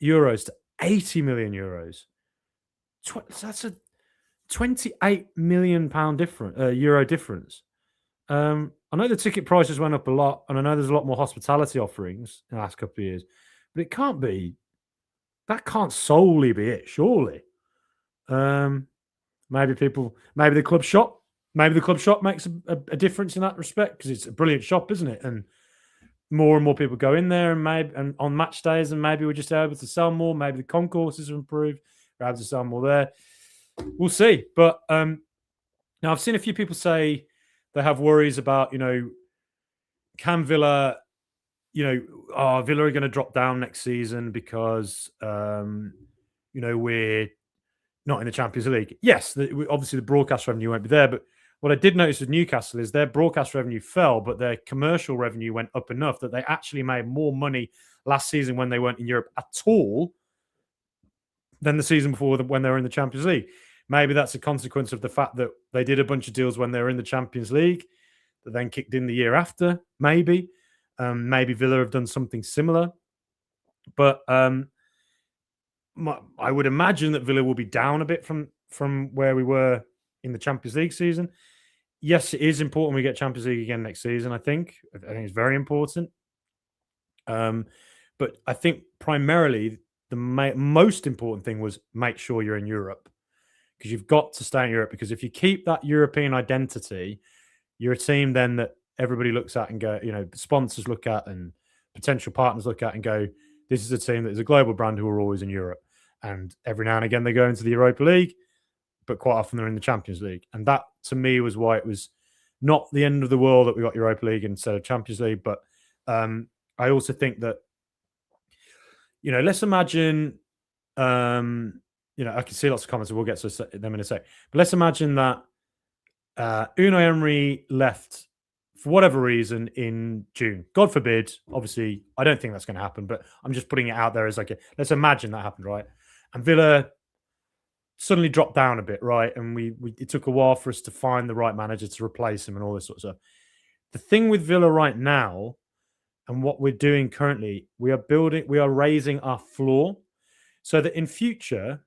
euros to 80 million euros. So that's a 28 million pound euro difference. I know the ticket prices went up a lot, and I know there's a lot more hospitality offerings in the last couple of years, but it can't be. That can't solely be it, surely. Maybe the club shop. Maybe the club shop makes a difference in that respect because it's a brilliant shop, isn't it? And more people go in there, and on match days, and maybe we're just able to sell more. Maybe the concourses are improved. We're able to sell more there. We'll see. But now I've seen a few people say they have worries about, can Villa, Villa are going to drop down next season because, we're not in the Champions League. Yes, obviously the broadcast revenue won't be there, but what I did notice with Newcastle is their broadcast revenue fell, but their commercial revenue went up enough that they actually made more money last season when they weren't in Europe at all than the season before when they were in the Champions League. Maybe that's a consequence of the fact that they did a bunch of deals when they were in the Champions League that then kicked in the year after, maybe. Maybe Villa have done something similar. But I would imagine that Villa will be down a bit from where we were in the Champions League season. Yes, it is important we get Champions League again next season, I think. I think it's very important. But I think primarily the most important thing was make sure you're in Europe, because you've got to stay in Europe, because if you keep that European identity, you're a team then that everybody looks at and go, sponsors look at and potential partners look at and go, this is a team that is a global brand who are always in Europe. And every now and again they go into the Europa League, but quite often they're in the Champions League. And that, to me, was why it was not the end of the world that we got Europa League instead of Champions League. But I also think that, let's imagine, I can see lots of comments, and we'll get to them in a sec. But let's imagine that Unai Emery left for whatever reason in June. God forbid. Obviously, I don't think that's going to happen, but I'm just putting it out there as let's imagine that happened, right? And Villa suddenly dropped down a bit, right? And it took a while for us to find the right manager to replace him and all this sort of stuff. The thing with Villa right now, and what we're doing currently, we are raising our floor so that in future,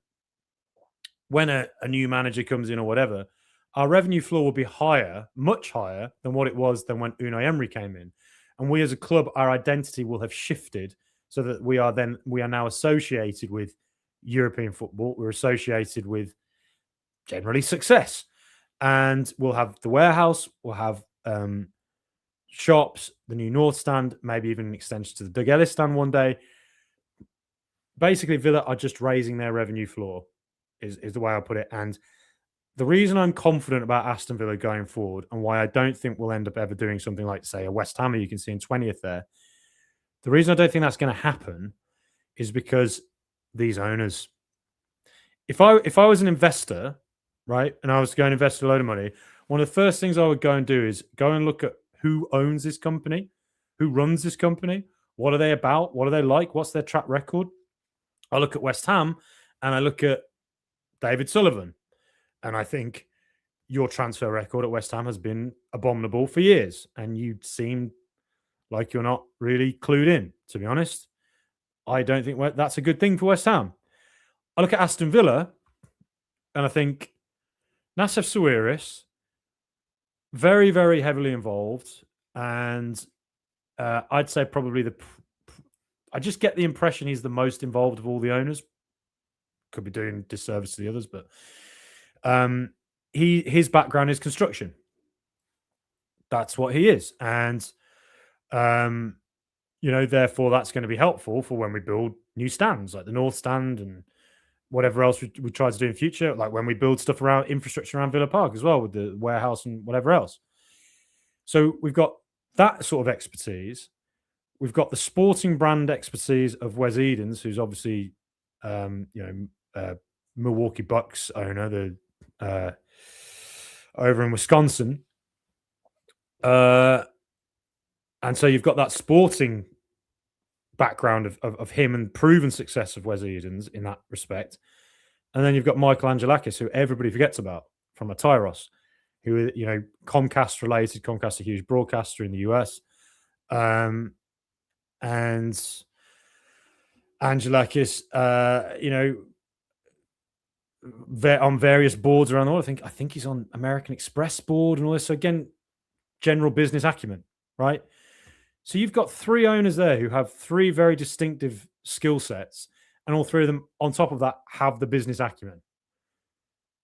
when a new manager comes in or whatever, our revenue floor will be higher, much higher than what it was than when Unai Emery came in. And we as a club, our identity will have shifted so that we are now associated with European football. We're associated with generally success. And we'll have the warehouse, we'll have shops, the new North Stand, maybe even an extension to the Doug Ellis Stand one day. Basically, Villa are just raising their revenue floor, is the way I'll put it. And the reason I'm confident about Aston Villa going forward, and why I don't think we'll end up ever doing something like, say, a West Ham you can see in 20th there, the reason I don't think that's going to happen is because these owners. If I was an investor, right, and I was going to invest a load of money, one of the first things I would go and do is go and look at who owns this company, who runs this company, what are they about, what are they like, what's their track record. I look at West Ham and I look at David Sullivan, and I think your transfer record at West Ham has been abominable for years, and you seem like you're not really clued in, to be honest. I don't think that's a good thing for West Ham. I look at Aston Villa and I think Nassef Sawiris, very, very heavily involved. And I'd say probably I just get the impression he's the most involved of all the owners. Could be doing disservice to the others, but his background is construction. That's what he is. And, therefore that's going to be helpful for when we build new stands like the North Stand and whatever else we try to do in the future, like when we build stuff around infrastructure around Villa Park as well with the warehouse and whatever else. So we've got that sort of expertise. We've got the sporting brand expertise of Wes Edens, who's obviously, Milwaukee Bucks owner, over in Wisconsin. And so you've got that sporting background of him and proven success of Wes Edens in that respect. And then you've got Michael Angelakis, who everybody forgets about, from a Tyros, who, Comcast related. Comcast, a huge broadcaster in the US. And Angelakis, on various boards around the world. I think he's on American Express board and all this. So again, general business acumen, right? So you've got three owners there who have three very distinctive skill sets, and all three of them, on top of that, have the business acumen.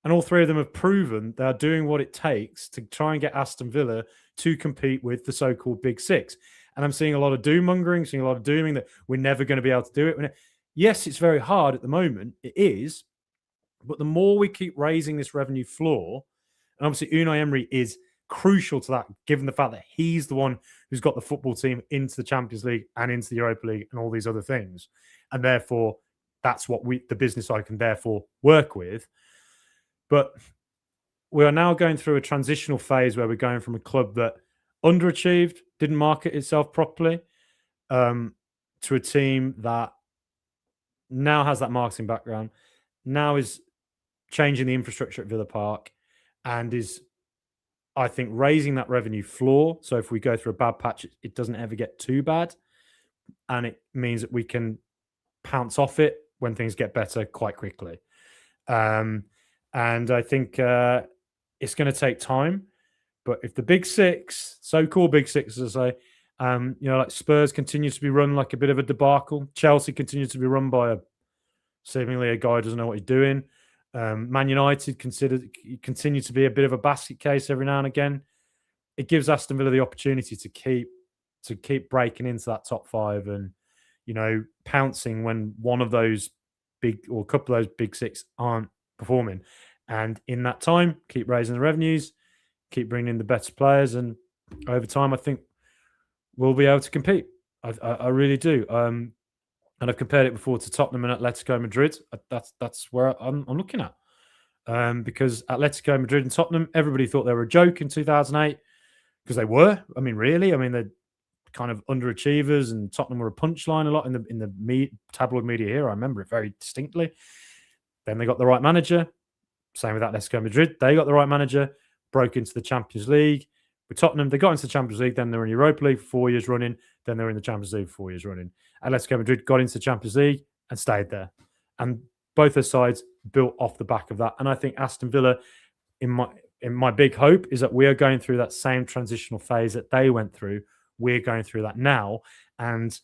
And all three of them have proven they're doing what it takes to try and get Aston Villa to compete with the so-called Big Six. And I'm seeing a lot of doom-mongering, seeing a lot of dooming that we're never going to be able to do it. Yes, it's very hard at the moment. It is. But the more we keep raising this revenue floor, and obviously Unai Emery is crucial to that, given the fact that he's the one who's got the football team into the Champions League and into the Europa League and all these other things. And therefore, that's what the business I can therefore work with. But we are now going through a transitional phase where we're going from a club that underachieved, didn't market itself properly, to a team that now has that marketing background, now is changing the infrastructure at Villa Park, and is, I think, raising that revenue floor. So if we go through a bad patch, it doesn't ever get too bad. And it means that we can pounce off it when things get better quite quickly. And I think it's going to take time. But if the big six, so-called big six, as I say, like Spurs continues to be run like a bit of a debacle. Chelsea continues to be run by seemingly a guy who doesn't know what he's doing. Man United continue to be a bit of a basket case every now and again. It gives Aston Villa the opportunity to keep breaking into that top five and, pouncing when one of those big or a couple of those big six aren't performing. And in that time, keep raising the revenues, keep bringing in the better players, and over time, I think we'll be able to compete. I really do. And I've compared it before to Tottenham and Atletico Madrid. That's where I'm looking at. Because Atletico Madrid and Tottenham, everybody thought they were a joke in 2008 because they were. I mean, really. I mean, they're kind of underachievers, and Tottenham were a punchline a lot in the tabloid media here. I remember it very distinctly. Then they got the right manager. Same with Atletico Madrid. They got the right manager, broke into the Champions League. With Tottenham, they got into the Champions League, then they were in Europa League for 4 years running, then they were in the Champions League for 4 years running. Atletico Madrid got into the Champions League and stayed there. And both their sides built off the back of that. And I think Aston Villa, in my big hope, is that we are going through that same transitional phase that they went through. We're going through that now. And,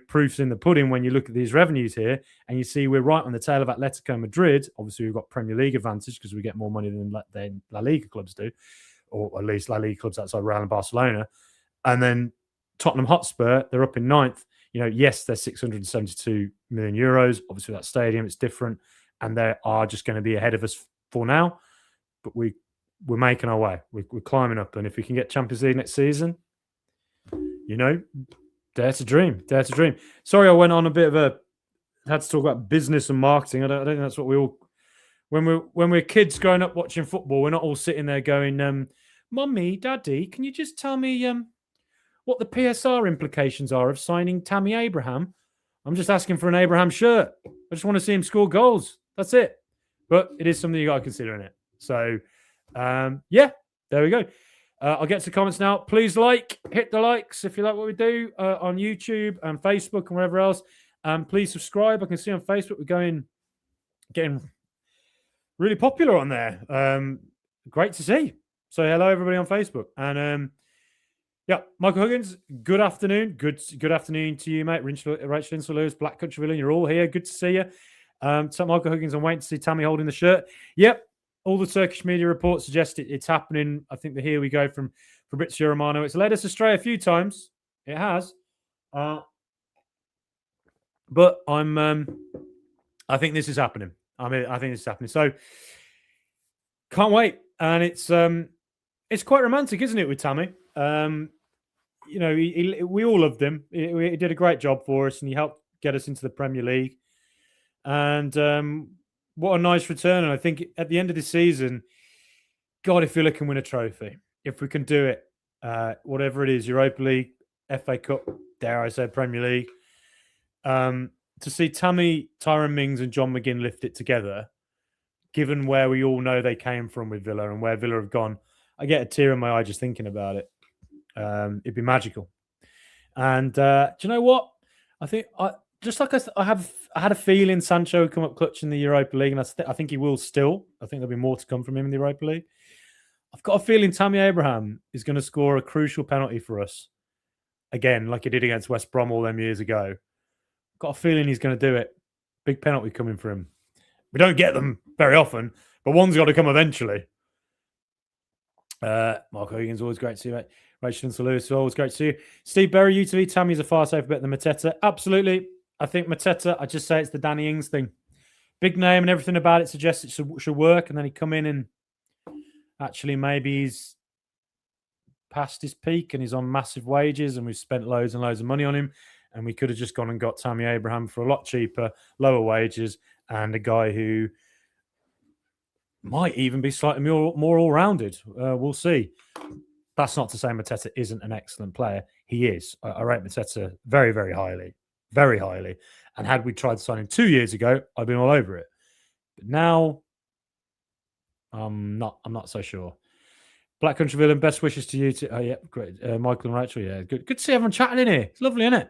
proof's in the pudding when you look at these revenues here and you see we're right on the tail of Atletico Madrid. Obviously, we've got Premier League advantage because we get more money than La Liga clubs do, or at least La Liga clubs outside Real and Barcelona. And then Tottenham Hotspur, they're up in ninth. Yes, they're 672 million euros. Obviously, that stadium, it's different. And they are just going to be ahead of us for now. But we're making our way. We're climbing up. And if we can get Champions League next season, dare to dream. Dare to dream. Sorry, I went on a bit of had to talk about business and marketing. I don't think that's what we all... When we're kids growing up watching football, we're not all sitting there going, Mummy, Daddy, can you just tell me what the PSR implications are of signing Tammy Abraham? I'm just asking for an Abraham shirt. I just want to see him score goals. That's it. But it is something you got to consider in it. So, there we go. I'll get to comments now. Please hit the likes if you like what we do on YouTube and Facebook and wherever else. Please subscribe. I can see on Facebook we're getting really popular on there. Great to see. So hello everybody on Facebook. And Michael Huggins, good afternoon. Good afternoon to you, mate. Rachel Lewis, Black Country Villain, you're all here. Good to see you. So Michael Huggins, I'm waiting to see Tammy holding the shirt. Yep. All the Turkish media reports suggest it's happening. I think the here we go from Fabrizio Romano. It's led us astray a few times. It has. But I think this is happening. I think this is happening. So can't wait. And it's quite romantic, isn't it, with Tammy? We all loved him. He did a great job for us, and he helped get us into the Premier League. And what a nice return. And I think at the end of the season, God, if Villa can win a trophy, if we can do it, whatever it is, Europa League, FA Cup, dare I say Premier League, to see Tammy, Tyrone Mings and John McGinn lift it together, given where we all know they came from with Villa and where Villa have gone, I get a tear in my eye just thinking about it. It'd be magical. And do you know what? I think I had a feeling Sancho would come up clutch in the Europa League, and I think he will still. I think there'll be more to come from him in the Europa League. I've got a feeling Tammy Abraham is going to score a crucial penalty for us again, like he did against West Brom all them years ago. Got a feeling he's going to do it. Big penalty coming for him. We don't get them very often, but one's got to come eventually. Mark Higgins, always great to see you, mate. Rachel Lewis, always great to see you. Steve Berry, UTV, Tammy's a far safer bet than Mateta. Absolutely. I think Mateta, I just say it's the Danny Ings thing. Big name and everything about it suggests it should work, and then he come in and actually maybe he's past his peak and he's on massive wages and we've spent loads and loads of money on him and we could have just gone and got Tammy Abraham for a lot cheaper, lower wages, and a guy who might even be slightly more all-rounded. We'll see. That's not to say Mateta isn't an excellent player. He is. I rate Mateta very, very highly. Very highly. And had we tried to sign him 2 years ago, I'd been all over it. But now, I'm not so sure. Black Country Villain, best wishes to you. Oh, yeah, great. Michael and Rachel, yeah. Good to see everyone chatting in here. It's lovely, isn't it?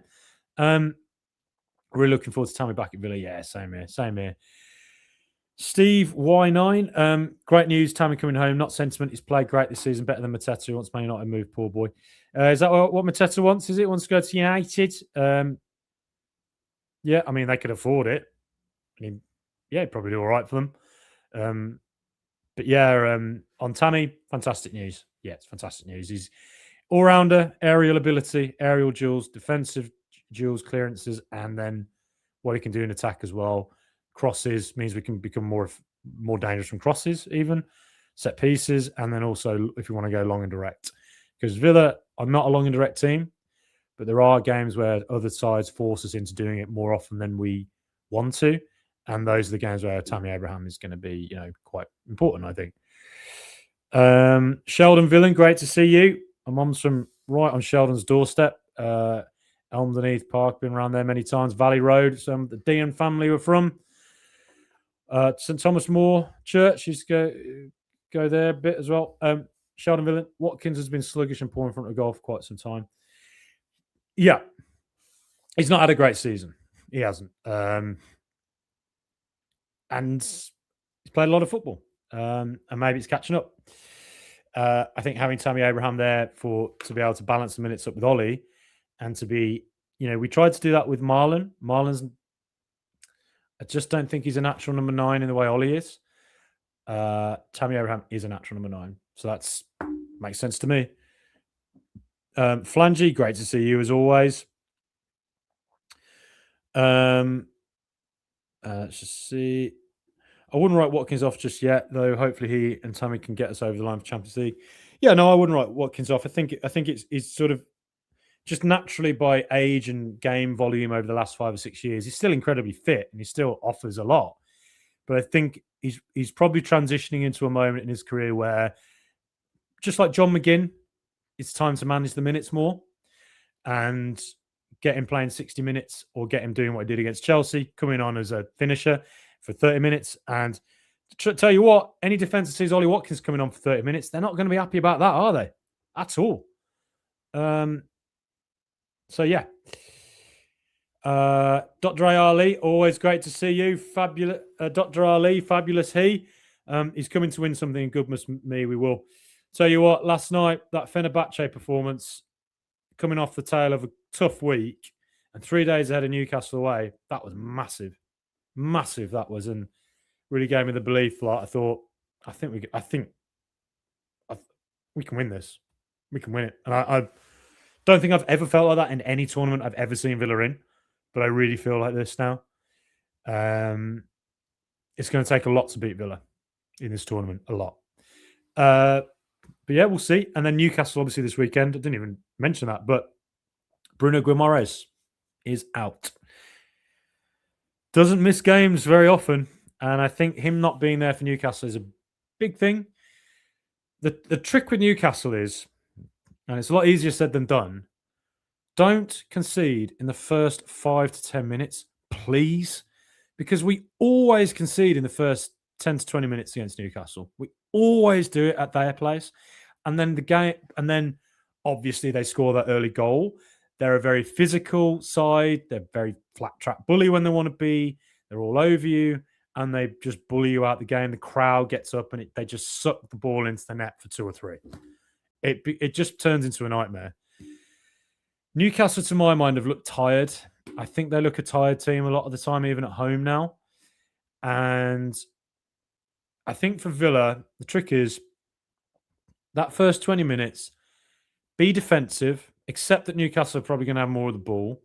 Really looking forward to Tammy back at Villa. Yeah, same here. Steve Y9, great news. Tammy coming home. Not sentiment. He's played great this season, better than Mateta. He wants Man United to move, poor boy. Is that what Mateta wants? Is it? Wants to go to United? Yeah, I mean, they could afford it. I mean, yeah, he'd probably do all right for them. But yeah, on Tammy, fantastic news. Yeah, it's fantastic news. He's all-rounder, aerial ability, aerial duels, defensive duels, clearances, and then what he can do in attack as well. Crosses means we can become more dangerous from crosses, even set pieces, and then also if you want to go long and direct. Because Villa are not a long and direct team, but there are games where other sides force us into doing it more often than we want to, and those are the games where Tammy Abraham is going to be, quite important, I think. Sheldon Villain, great to see you. My mum's from right on Sheldon's doorstep. Elmdenheath Park, been around there many times. Valley Road, the Dean family were from. St Thomas More Church, used to go there a bit as well. Sheldon Villain, Watkins has been sluggish and poor in front of goal for quite some time. Yeah, he's not had a great season. He hasn't. And he's played a lot of football. And maybe it's catching up. I think having Tammy Abraham there to be able to balance the minutes up with Ollie and to be, we tried to do that with Marlon. I just don't think he's a natural number 9 in the way Ollie is. Tammy Abraham is a natural number 9. So that makes sense to me. Flangy, great to see you as always. Let's just see. I wouldn't write Watkins off just yet, though. Hopefully he and Tammy can get us over the line for Champions League. Yeah, no, I wouldn't write Watkins off. I think it's sort of just naturally by age and game volume over the last 5 or 6 years, he's still incredibly fit and he still offers a lot. But I think he's probably transitioning into a moment in his career where, just like John McGinn, it's time to manage the minutes more and get him playing 60 minutes or get him doing what he did against Chelsea, coming on as a finisher for 30 minutes. And tell you what, any defence that sees Ollie Watkins coming on for 30 minutes, they're not going to be happy about that, are they? At all. So, yeah. Dr. Ali, always great to see you. Fabulous. Dr. Ali, fabulous he. He's coming to win something in goodness me, we will. Tell you what, last night, that Fenerbahce performance, coming off the tail of a tough week and 3 days ahead of Newcastle away, that was massive. Massive, that was. And really gave me the belief that I thought, I think we can win this. We can win it. And I don't think I've ever felt like that in any tournament I've ever seen Villa in, but I really feel like this now. It's going to take a lot to beat Villa in this tournament, a lot. But yeah, we'll see. And then Newcastle, obviously, this weekend. I didn't even mention that, but Bruno Guimaraes is out. Doesn't miss games very often. And I think him not being there for Newcastle is a big thing. The trick with Newcastle is, and it's a lot easier said than done, don't concede in the first 5 to 10 minutes, please. Because we always concede in the first 10 to 20 minutes against Newcastle. We always do it at their place. And then obviously they score that early goal. They're a very physical side. They're very flat track bully when they want to be. They're all over you and they just bully you out the game. The crowd gets up and they just suck the ball into the net for 2 or 3. It just turns into a nightmare. Newcastle, to my mind, have looked tired. I think they look a tired team a lot of the time, even at home now. And I think for Villa, the trick is that first 20 minutes, be defensive, accept that Newcastle are probably going to have more of the ball,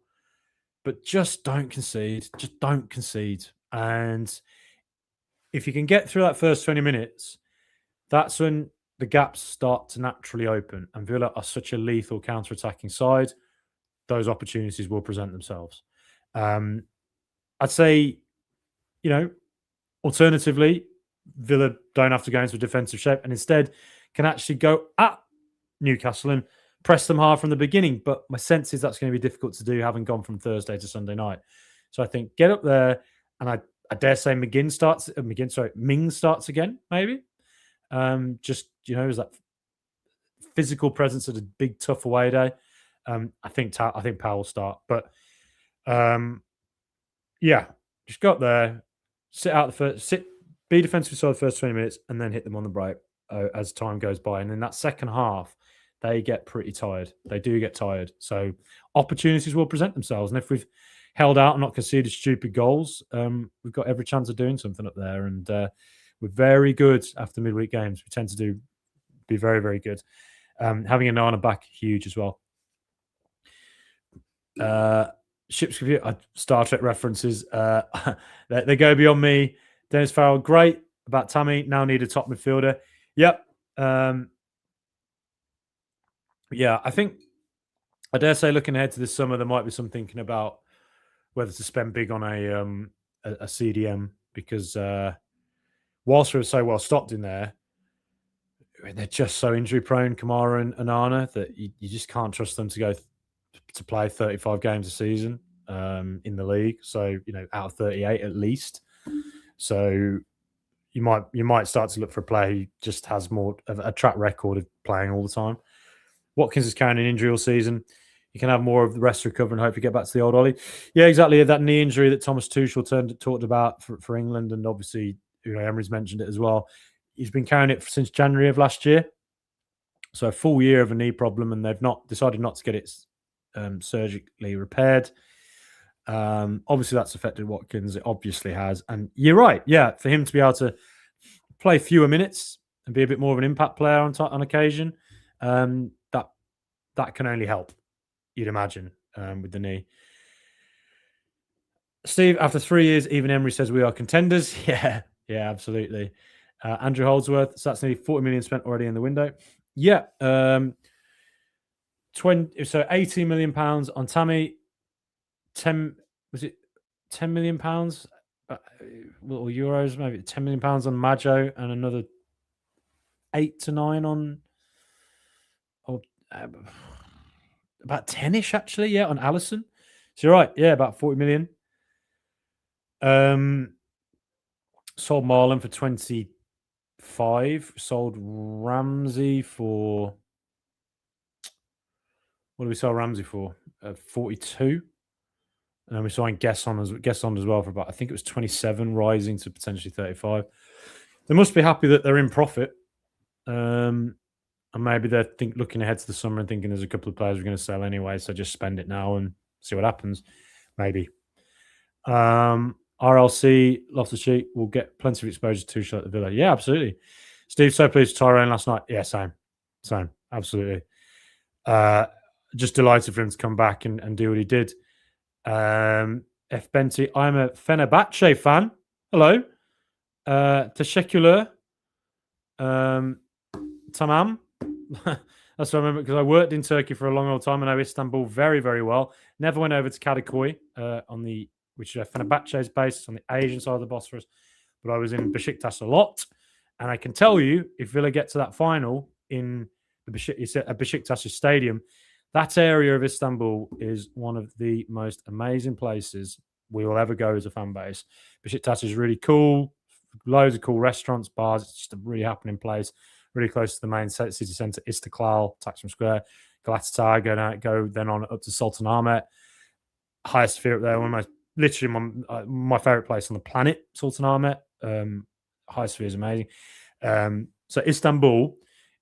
but just don't concede. Just don't concede. And if you can get through that first 20 minutes, that's when the gaps start to naturally open. And Villa are such a lethal counter-attacking side. those opportunities will present themselves. I'd say, alternatively, Villa don't have to go into a defensive shape and instead can actually go at Newcastle and press them hard from the beginning. But my sense is that's going to be difficult to do, having gone from Thursday to Sunday night. So I think get up there, and I dare say Ming starts again, maybe. Just as that physical presence at a big tough away day. I think Powell will start, but just go up there, be defensive side the first 20 minutes, and then hit them on the break as time goes by. And in that second half, they get pretty tired. They do get tired. So opportunities will present themselves. And if we've held out and not conceded stupid goals, we've got every chance of doing something up there. And we're very good after midweek games. We tend to be very, very good. Having a Nana back, huge as well. Ship's Computer, Star Trek references. They go beyond me. Dennis Farrell, great about Tammy. Now need a top midfielder. Yep. I think I dare say looking ahead to this summer, there might be some thinking about whether to spend big on a CDM because whilst we're so well stocked in there, they're just so injury prone, Kamara and Onana, that you just can't trust them to go to play 35 games a season in the league. So, out of 38 at least. So you might start to look for a player who just has more of a track record of playing all the time. Watkins is carrying an injury all season. You can have more of the rest recover and hopefully get back to the old Ollie. Yeah, exactly. That knee injury that Thomas Tuchel talked about for England, and obviously Emery's mentioned it as well. He's been carrying it since January of last year. So a full year of a knee problem, and they've decided not to get it surgically repaired. Obviously, that's affected Watkins. It obviously has. And you're right. Yeah, for him to be able to play fewer minutes and be a bit more of an impact player on occasion, that can only help, you'd imagine, with the knee. Steve, after 3 years, even Emery says we are contenders. Yeah, absolutely. Andrew Holdsworth, so that's nearly 40 million spent already in the window. Yeah. 18 million pounds on Tammy. 10 million pounds or euros, maybe 10 million pounds on Maggio, and another 8 to 9 on about 10ish actually, on Allison. So you're right, about 40 million. Sold Marlon for 25. Sold Ramsey for, what do we sell Ramsey for? 42. And then we signed Gesson as well for about, I think it was 27, rising to potentially 35. They must be happy that they're in profit. And maybe they're looking ahead to the summer and thinking there's a couple of players we're going to sell anyway, so just spend it now and see what happens. Maybe. RLC, Loftus-Cheek will get plenty of exposure to Tuchel at the Villa. Yeah, absolutely. Steve, so pleased with Tyrone last night. Yeah, same. Absolutely. Just delighted for him to come back and do what he did. F. Benty, I'm a Fenerbahce fan. Hello. Teşekkürler. Tamam. That's what I remember, because I worked in Turkey for a long old time and I know Istanbul very, very well. Never went over to Kadıköy which is Fenerbahce's base on the Asian side of the Bosphorus, but I was in Besiktas a lot. And I can tell you, if Villa get to that final in Besiktas stadium, that area of Istanbul is one of the most amazing places we will ever go as a fan base. Besiktas is really cool. Loads of cool restaurants, bars. It's just a really happening place. Really close to the main city centre, Istiklal, Taksim Square, Galatasaray, go then on up to Sultanahmet. Highest sphere up there, literally my favourite place on the planet, Sultanahmet. Highest sphere is amazing. So Istanbul,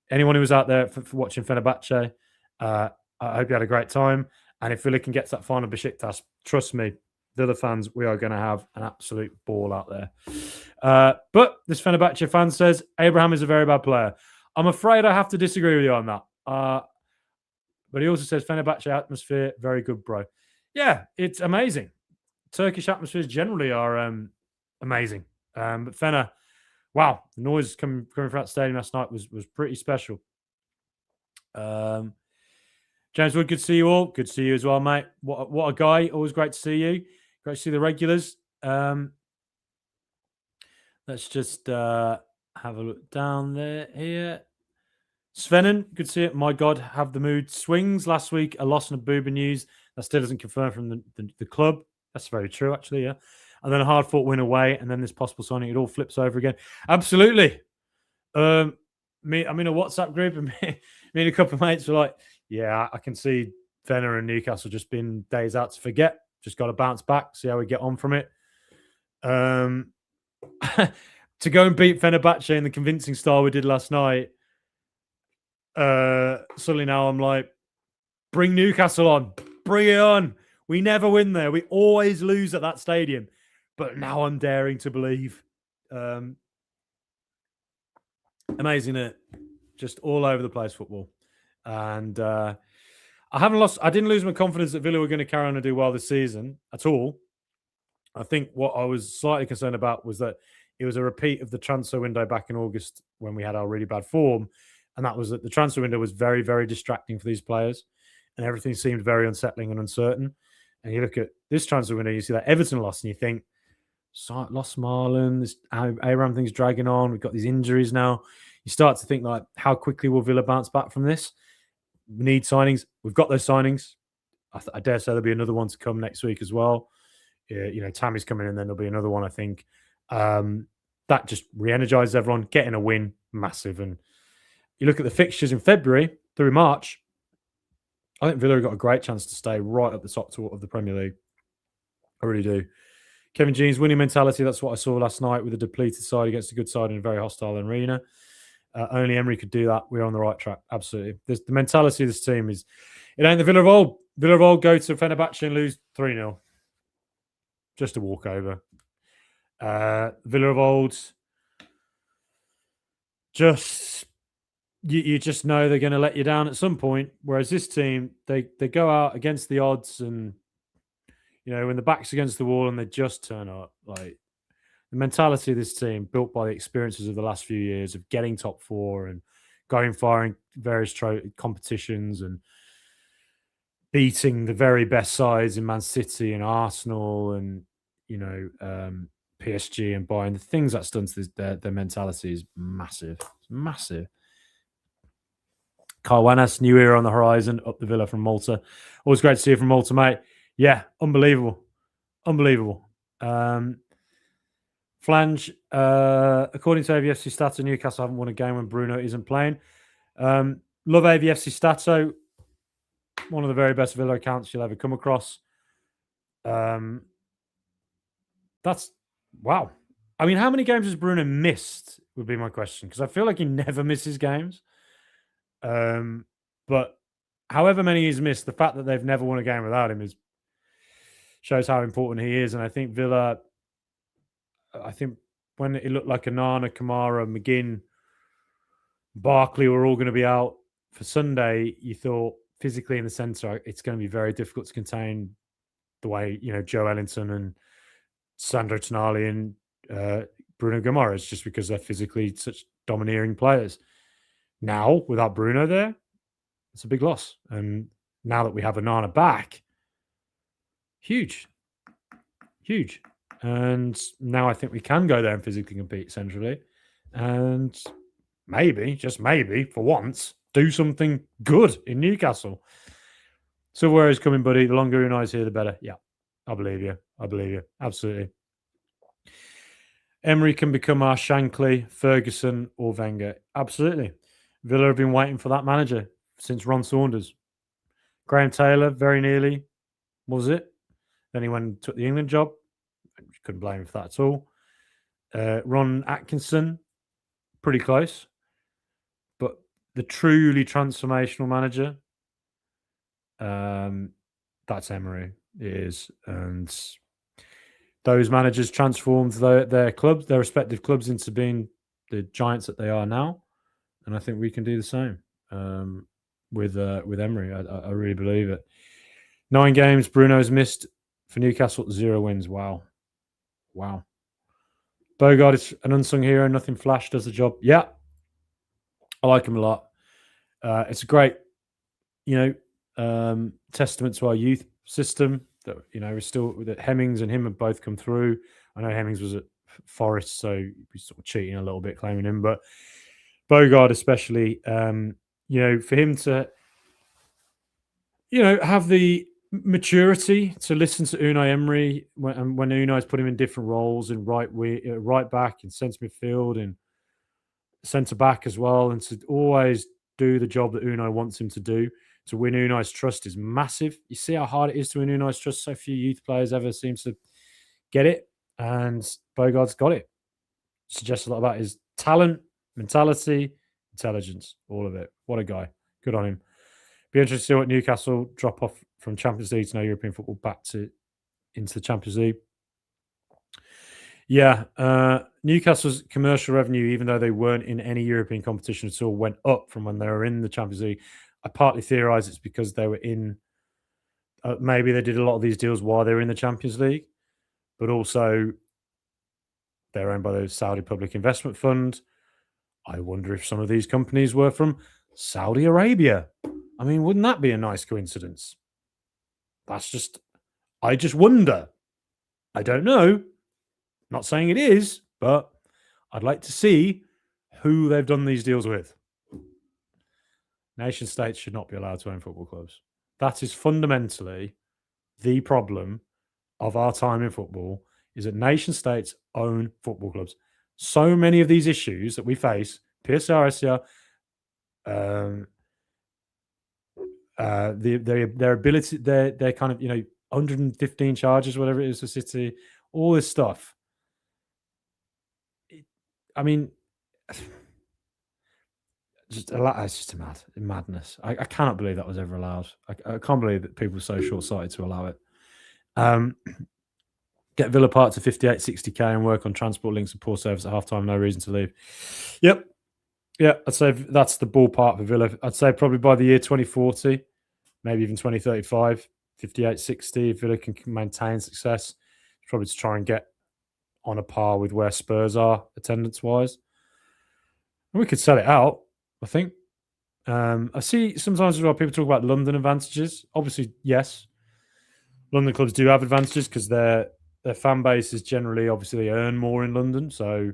anyone who was out there for watching Fenerbahce, I hope you had a great time. And if Villa can get to that final Besiktas, trust me, Villa fans, we are going to have an absolute ball out there. But this Fenerbahce fan says, Abraham is a very bad player. I'm afraid I have to disagree with you on that. But he also says, Fenerbahce atmosphere, very good, bro. Yeah, it's amazing. Turkish atmospheres generally are amazing. But Fener, wow, the noise coming from that stadium last night was pretty special. James Wood, good to see you all. Good to see you as well, mate. What a guy. Always great to see you. Great to see the regulars. Let's just have a look down there here. Svennen, good to see it. My God, have the mood swings. Last week, a loss and a boober news. That still doesn't confirm from the club. That's very true, actually, yeah. And then a hard-fought win away, and then this possible signing. It all flips over again. Absolutely. I'm in a WhatsApp group, and me and a couple of mates were like, yeah, I can see Fener and Newcastle just been days out to forget. Just got to bounce back, see how we get on from it. To go and beat Fenerbahce in the convincing style we did last night, suddenly now I'm like, bring Newcastle on. Bring it on. We never win there. We always lose at that stadium. But now I'm daring to believe. Amazing, isn't it? Just all over the place football. And I didn't lose my confidence that Villa were going to carry on and do well this season at all. I think what I was slightly concerned about was that it was a repeat of the transfer window back in August when we had our really bad form. And that was that the transfer window was very, very distracting for these players. And everything seemed very unsettling and uncertain. And you look at this transfer window, you see that Everton loss, and you think, lost Marlon, this Abraham thing's dragging on. We've got these injuries now. You start to think, like, how quickly will Villa bounce back from this? We need signings. We've got those signings. I dare say there'll be another one to come next week as well. Tammy's coming in, then there'll be another one, I think. That just re-energizes everyone. Getting a win, massive. And you look at the fixtures in February through March, I think Villa have got a great chance to stay right at the top of the Premier League. I really do. Kevin Jean's winning mentality, that's what I saw last night with a depleted side against a good side in a very hostile arena. Only Emery could do that. We're on the right track. Absolutely. The mentality of this team is, it ain't the Villa of old. Villa of old go to Fenerbahce and lose 3-0. Just a walkover. Villa of old, you just know they're going to let you down at some point. Whereas this team, they go out against the odds, and when the back's against the wall, and they just turn up. Like, the mentality of this team, built by the experiences of the last few years of getting top four and going far in various competitions and beating the very best sides in Man City and Arsenal and PSG and Bayern. The things that's done to their mentality is massive. It's massive. Kyle Wanas, new era on the horizon, up the Villa from Malta. Always great to see you from Malta, mate. Yeah, unbelievable. Flange, according to AVFC Stato, Newcastle haven't won a game when Bruno isn't playing. Love AVFC Stato. One of the very best Villa accounts you'll ever come across. That's wow. I mean, how many games has Bruno missed would be my question, because I feel like he never misses games. But however many he's missed, the fact that they've never won a game without him shows how important he is. And I think Villa, when it looked like Onana, Kamara, McGinn, Barkley were all going to be out for Sunday, you thought physically in the centre, it's going to be very difficult to contain the way, Joe Ellington and Sandro Tonali and Bruno Guimaraes, just because they're physically such domineering players. Now, without Bruno there, it's a big loss. And now that we have Onana back, huge. And now I think we can go there and physically compete centrally. And maybe, just maybe, for once, do something good in Newcastle. So where is coming, buddy? The longer Unai's here, the better. Yeah, I believe you. Absolutely. Emery can become our Shankly, Ferguson, or Wenger. Absolutely. Villa have been waiting for that manager since Ron Saunders. Graham Taylor, very nearly, was it? Then he went and took the England job. Couldn't blame him for that at all. Ron Atkinson, pretty close. But the truly transformational manager, that's Emery. It is. And those managers transformed their clubs, their respective clubs, into being the giants that they are now. And I think we can do the same with Emery. I really believe it. 9 games Bruno's missed for Newcastle, 0 wins. Wow. Bogard is an unsung hero. Nothing flash, does the job. Yeah. I like him a lot. It's a great, testament to our youth system that we're still that Hemmings and him have both come through. I know Hemmings was at Forest, so he's sort of cheating a little bit claiming him, but Bogard especially, for him to have the maturity to listen to Unai Emery when Unai's put him in different roles in right back, in centre midfield, and centre back as well, and to always do the job that Unai wants him to do. To win Unai's trust is massive. You see how hard it is to win Unai's trust. So few youth players ever seem to get it, and Bogard's got it. Suggests a lot about his talent, mentality, intelligence, all of it. What a guy. Good on him. Be interested to see what Newcastle drop off from Champions League to no European football back into the Champions League. Yeah, Newcastle's commercial revenue, even though they weren't in any European competition at all, went up from when they were in the Champions League. I partly theorise it's because they were in. Maybe they did a lot of these deals while they were in the Champions League, but also they're owned by the Saudi Public Investment Fund. I wonder if some of these companies were from Saudi Arabia. I mean, wouldn't that be a nice coincidence? I just wonder. I don't know. Not saying it is, but I'd like to see who they've done these deals with. Nation states should not be allowed to own football clubs. That is fundamentally the problem of our time in football, is that nation states own football clubs. So many of these issues that we face, PSR, their ability, their kind of 115 charges, whatever it is for City, all this stuff. I mean, it's just a madness. I cannot believe that was ever allowed. I can't believe that people were so short-sighted to allow it. Get Villa Park to 58, 60k and work on transport links and poor service at half-time. No reason to leave. Yep. Yeah, I'd say that's the ballpark for Villa. I'd say probably by the year 2040, maybe even 2035, 58, 60, if Villa can maintain success, probably to try and get on a par with where Spurs are attendance-wise. And we could sell it out, I think. I see sometimes as well people talk about London advantages. Obviously, yes, London clubs do have advantages because their fan base is generally, obviously, they earn more in London. So,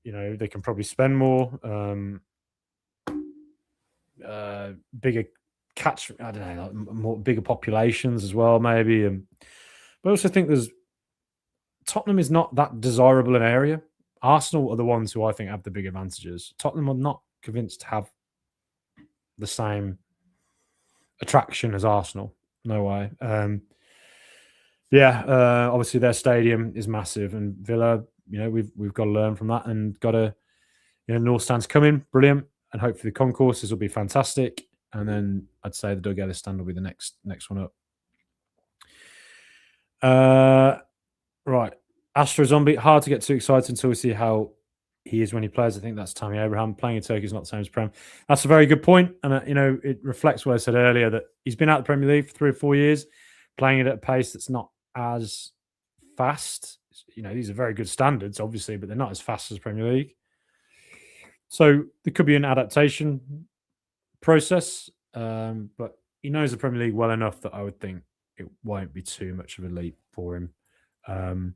they can probably spend more. Bigger catch, I don't know, bigger populations as well, maybe. But I also think Tottenham is not that desirable an area. Arsenal are the ones who I think have the big advantages. Tottenham are not convinced to have the same attraction as Arsenal. No way. Obviously their stadium is massive, and Villa, we've got to learn from that and got to, North Stand's coming, brilliant, and hopefully the concourses will be fantastic. And then I'd say the Doug Ellis stand will be the next one up. Right. Astro Zombie, hard to get too excited until we see how he is when he plays. I think that's Tammy Abraham. Playing in Turkey is not the same as Prem. That's a very good point. And, it reflects what I said earlier, that he's been out of the Premier League for 3 or 4 years, playing it at a pace that's not as fast. These are very good standards, obviously, but they're not as fast as Premier League. So there could be an adaptation process, but he knows the Premier League well enough that I would think it won't be too much of a leap for him. And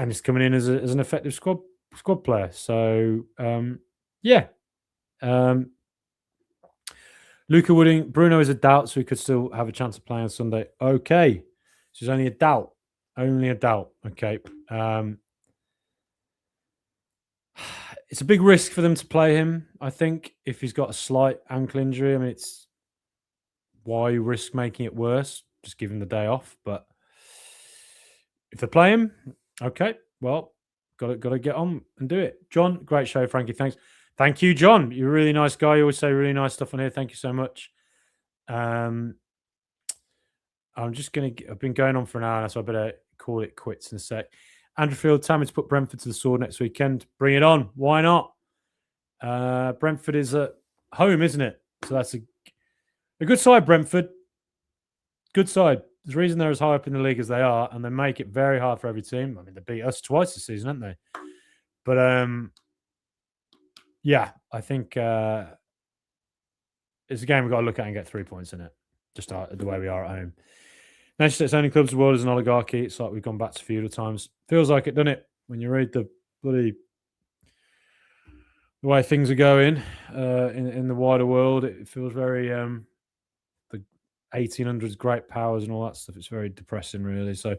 he's coming in as an effective squad player. So, Luca Wooding, Bruno is a doubt, so he could still have a chance of playing on Sunday. Okay. So it's only a doubt. Only a doubt. Okay. It's a big risk for them to play him, I think, if he's got a slight ankle injury. I mean, it's why risk making it worse? Just give him the day off. But if they play him, okay, well, got to get on and do it. John, great show, Frankie. Thanks. Thank you, John. You're a really nice guy. You always say really nice stuff on here. Thank you so much. I've been going on for an hour now, so I better call it quits in a sec. Andrew Field, Tammy to put Brentford to the sword next weekend. Bring it on. Why not? Brentford is at home, isn't it? So that's a good side, Brentford. Good side. There's a reason they're as high up in the league as they are, and they make it very hard for every team. I mean, they beat us twice this season, haven't they? But, I think it's a game we've got to look at and get 3 points in it, just the way we are at home. Nation states only clubs of the world is an oligarchy. It's like we've gone back to feudal times. Feels like it, doesn't it? When you read the way things are going in the wider world, it feels very the 1800s great powers and all that stuff. It's very depressing, really. So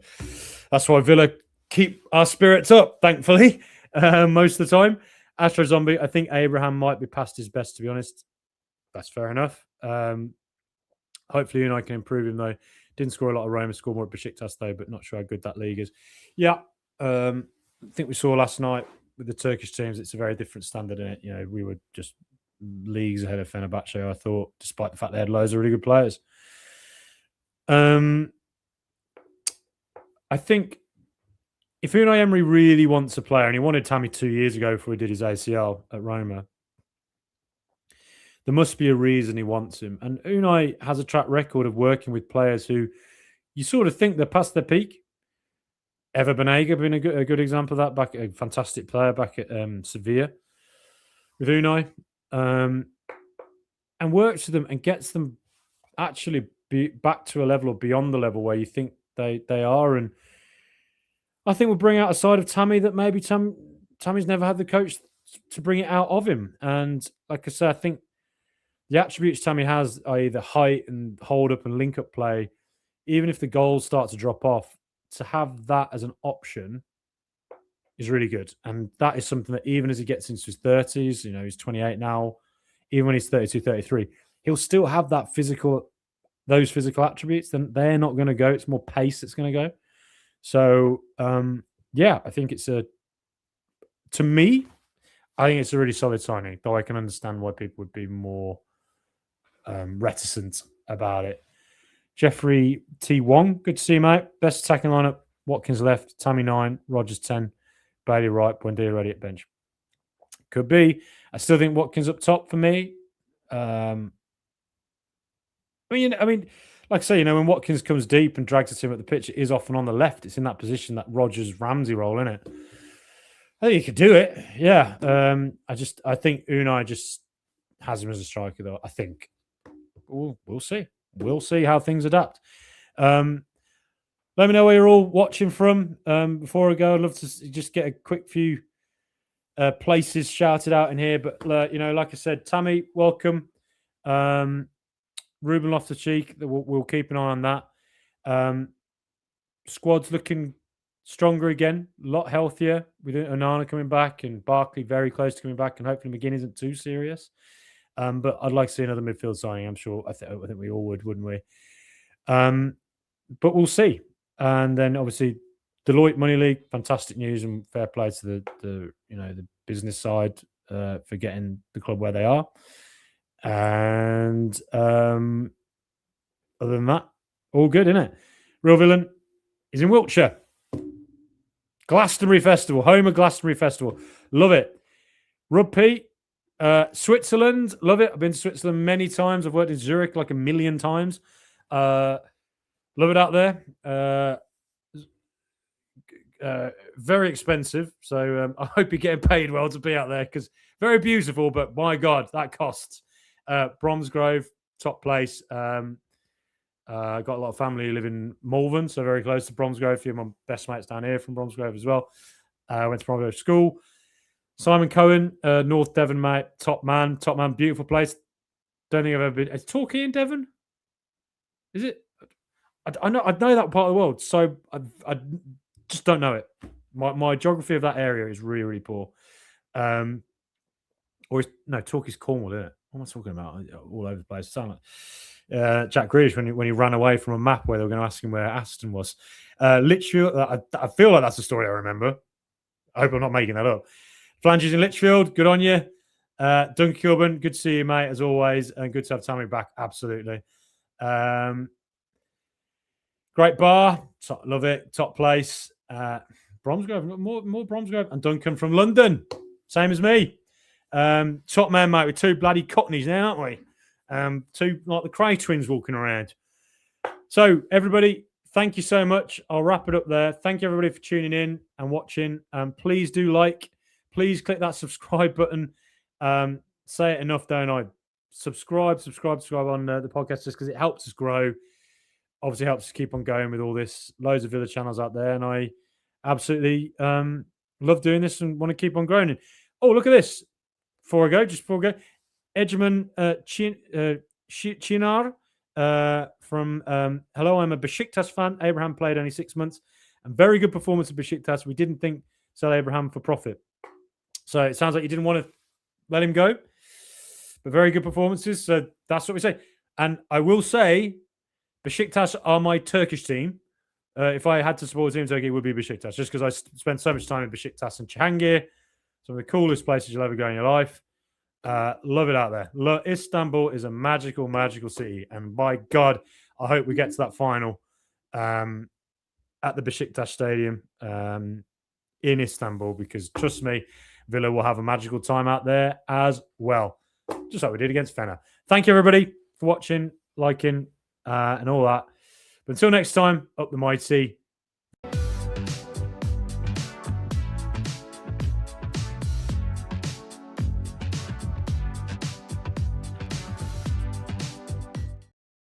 that's why Villa keep our spirits up, thankfully, most of the time. Astro Zombie, I think Abraham might be past his best, to be honest. That's fair enough. Hopefully, I can improve him, though. Didn't score a lot of Roma, scored more at Besiktas, though, but not sure how good that league is. Yeah, I think we saw last night with the Turkish teams, it's a very different standard in it. We were just leagues ahead of Fenerbahce, I thought, despite the fact they had loads of really good players. I think if Unai Emery really wants a player, and he wanted Tammy 2 years ago before he did his ACL at Roma, there must be a reason he wants him. And Unai has a track record of working with players who you sort of think they're past their peak. Ever Banega being a good example of that, a fantastic player back at Sevilla with Unai. And works with them and gets them actually back to a level or beyond the level where you think they are. And I think we'll bring out a side of Tammy that maybe Tammy's never had the coach to bring it out of him. And like I said, I think the attributes Tammy has, i.e. the height and hold up and link up play, even if the goals start to drop off, to have that as an option is really good. And that is something that even as he gets into his 30s, he's 28 now, even when he's 32, 33, he'll still have those physical attributes. Then they're not going to go. It's more pace that's going to go. So, I think to me, I think it's a really solid signing, though I can understand why people would be more reticent about it. Jeffrey T. Wong, good to see you, mate. Best attacking lineup, Watkins left, Tammy 9, Rogers 10, Bailey right, Buendia ready at bench. Could be. I still think Watkins up top for me. I mean, like I say, when Watkins comes deep and drags the team at the pitch, it is often on the left. It's in that position, that Rogers-Ramsey role, isn't it? I think he could do it. Yeah. I think Unai just has him as a striker, though. I think we'll see. We'll see how things adapt. Let me know where you're all watching from. Before I go, I'd love to just get a quick few places shouted out in here. But, like I said, Tammy, welcome. Ruben Loftus-Cheek, we'll keep an eye on that. Squad's looking stronger again, a lot healthier. With Onana coming back and Barkley very close to coming back, and hopefully McGinn isn't too serious. But I'd like to see another midfield signing. I'm sure. I think we all would, wouldn't we? But we'll see. And then obviously Deloitte Money League, fantastic news and fair play to the business side for getting the club where they are. And other than that, all good, isn't it? Real Villain is in Wiltshire. Glastonbury Festival, home of Glastonbury Festival. Love it. Rugby, Switzerland, love it. I've been to Switzerland many times. I've worked in Zurich like 1 million times. Love it out there. Very expensive. So I hope you're getting paid well to be out there because very beautiful, but my God, that costs. Bromsgrove, top place. Got a lot of family who live in Malvern, so very close to Bromsgrove. A few of my best mates down here from Bromsgrove as well. Went to Bromsgrove School. Simon Cohen, North Devon, mate. Top man, beautiful place. Don't think I've ever been. Is Torquay in Devon? Is it? I know that part of the world, so I just don't know it. My geography of that area is really, really poor. Torquay's Cornwall, isn't it? What am I talking about? All over the place. Sound like Jack Grealish when he ran away from a map where they were going to ask him where Aston was. Lichfield, I feel like that's a story I remember. I hope I'm not making that up. Flanges in Lichfield, good on you. Duncan Kilburn, good to see you, mate, as always, and good to have Tammy back, absolutely. Great bar, love it, top place. Bromsgrove, more Bromsgrove, and Duncan from London, same as me. Top man, mate, with two bloody Cockneys now, aren't we? Two like the Cray twins walking around. So, everybody, thank you so much. I'll wrap it up there. Thank you, everybody, for tuning in and watching. Please do like. Please click that subscribe button. Say it enough, don't I? subscribe on the podcast just because it helps us grow. Obviously helps us keep on going with all this. Loads of Villa channels out there, and I absolutely love doing this and want to keep on growing. Oh, look at this. Before I go, Edgerman Chinar from hello, I'm a Besiktas fan. Abraham played only 6 months and very good performance of Besiktas. We didn't think sell Abraham for profit. So it sounds like you didn't want to let him go, but very good performances. So that's what we say. And I will say, Besiktas are my Turkish team. If I had to support a team in Turkey, it would be Besiktas, just because I spent so much time in Besiktas and Cihangir, some of the coolest places you'll ever go in your life. Love it out there. Istanbul is a magical, magical city. And by God, I hope we get to that final at the Besiktas Stadium in Istanbul, because trust me, Villa will have a magical time out there as well, just like we did against Fener. Thank you, everybody, for watching, liking, and all that. But until next time, up the mighty.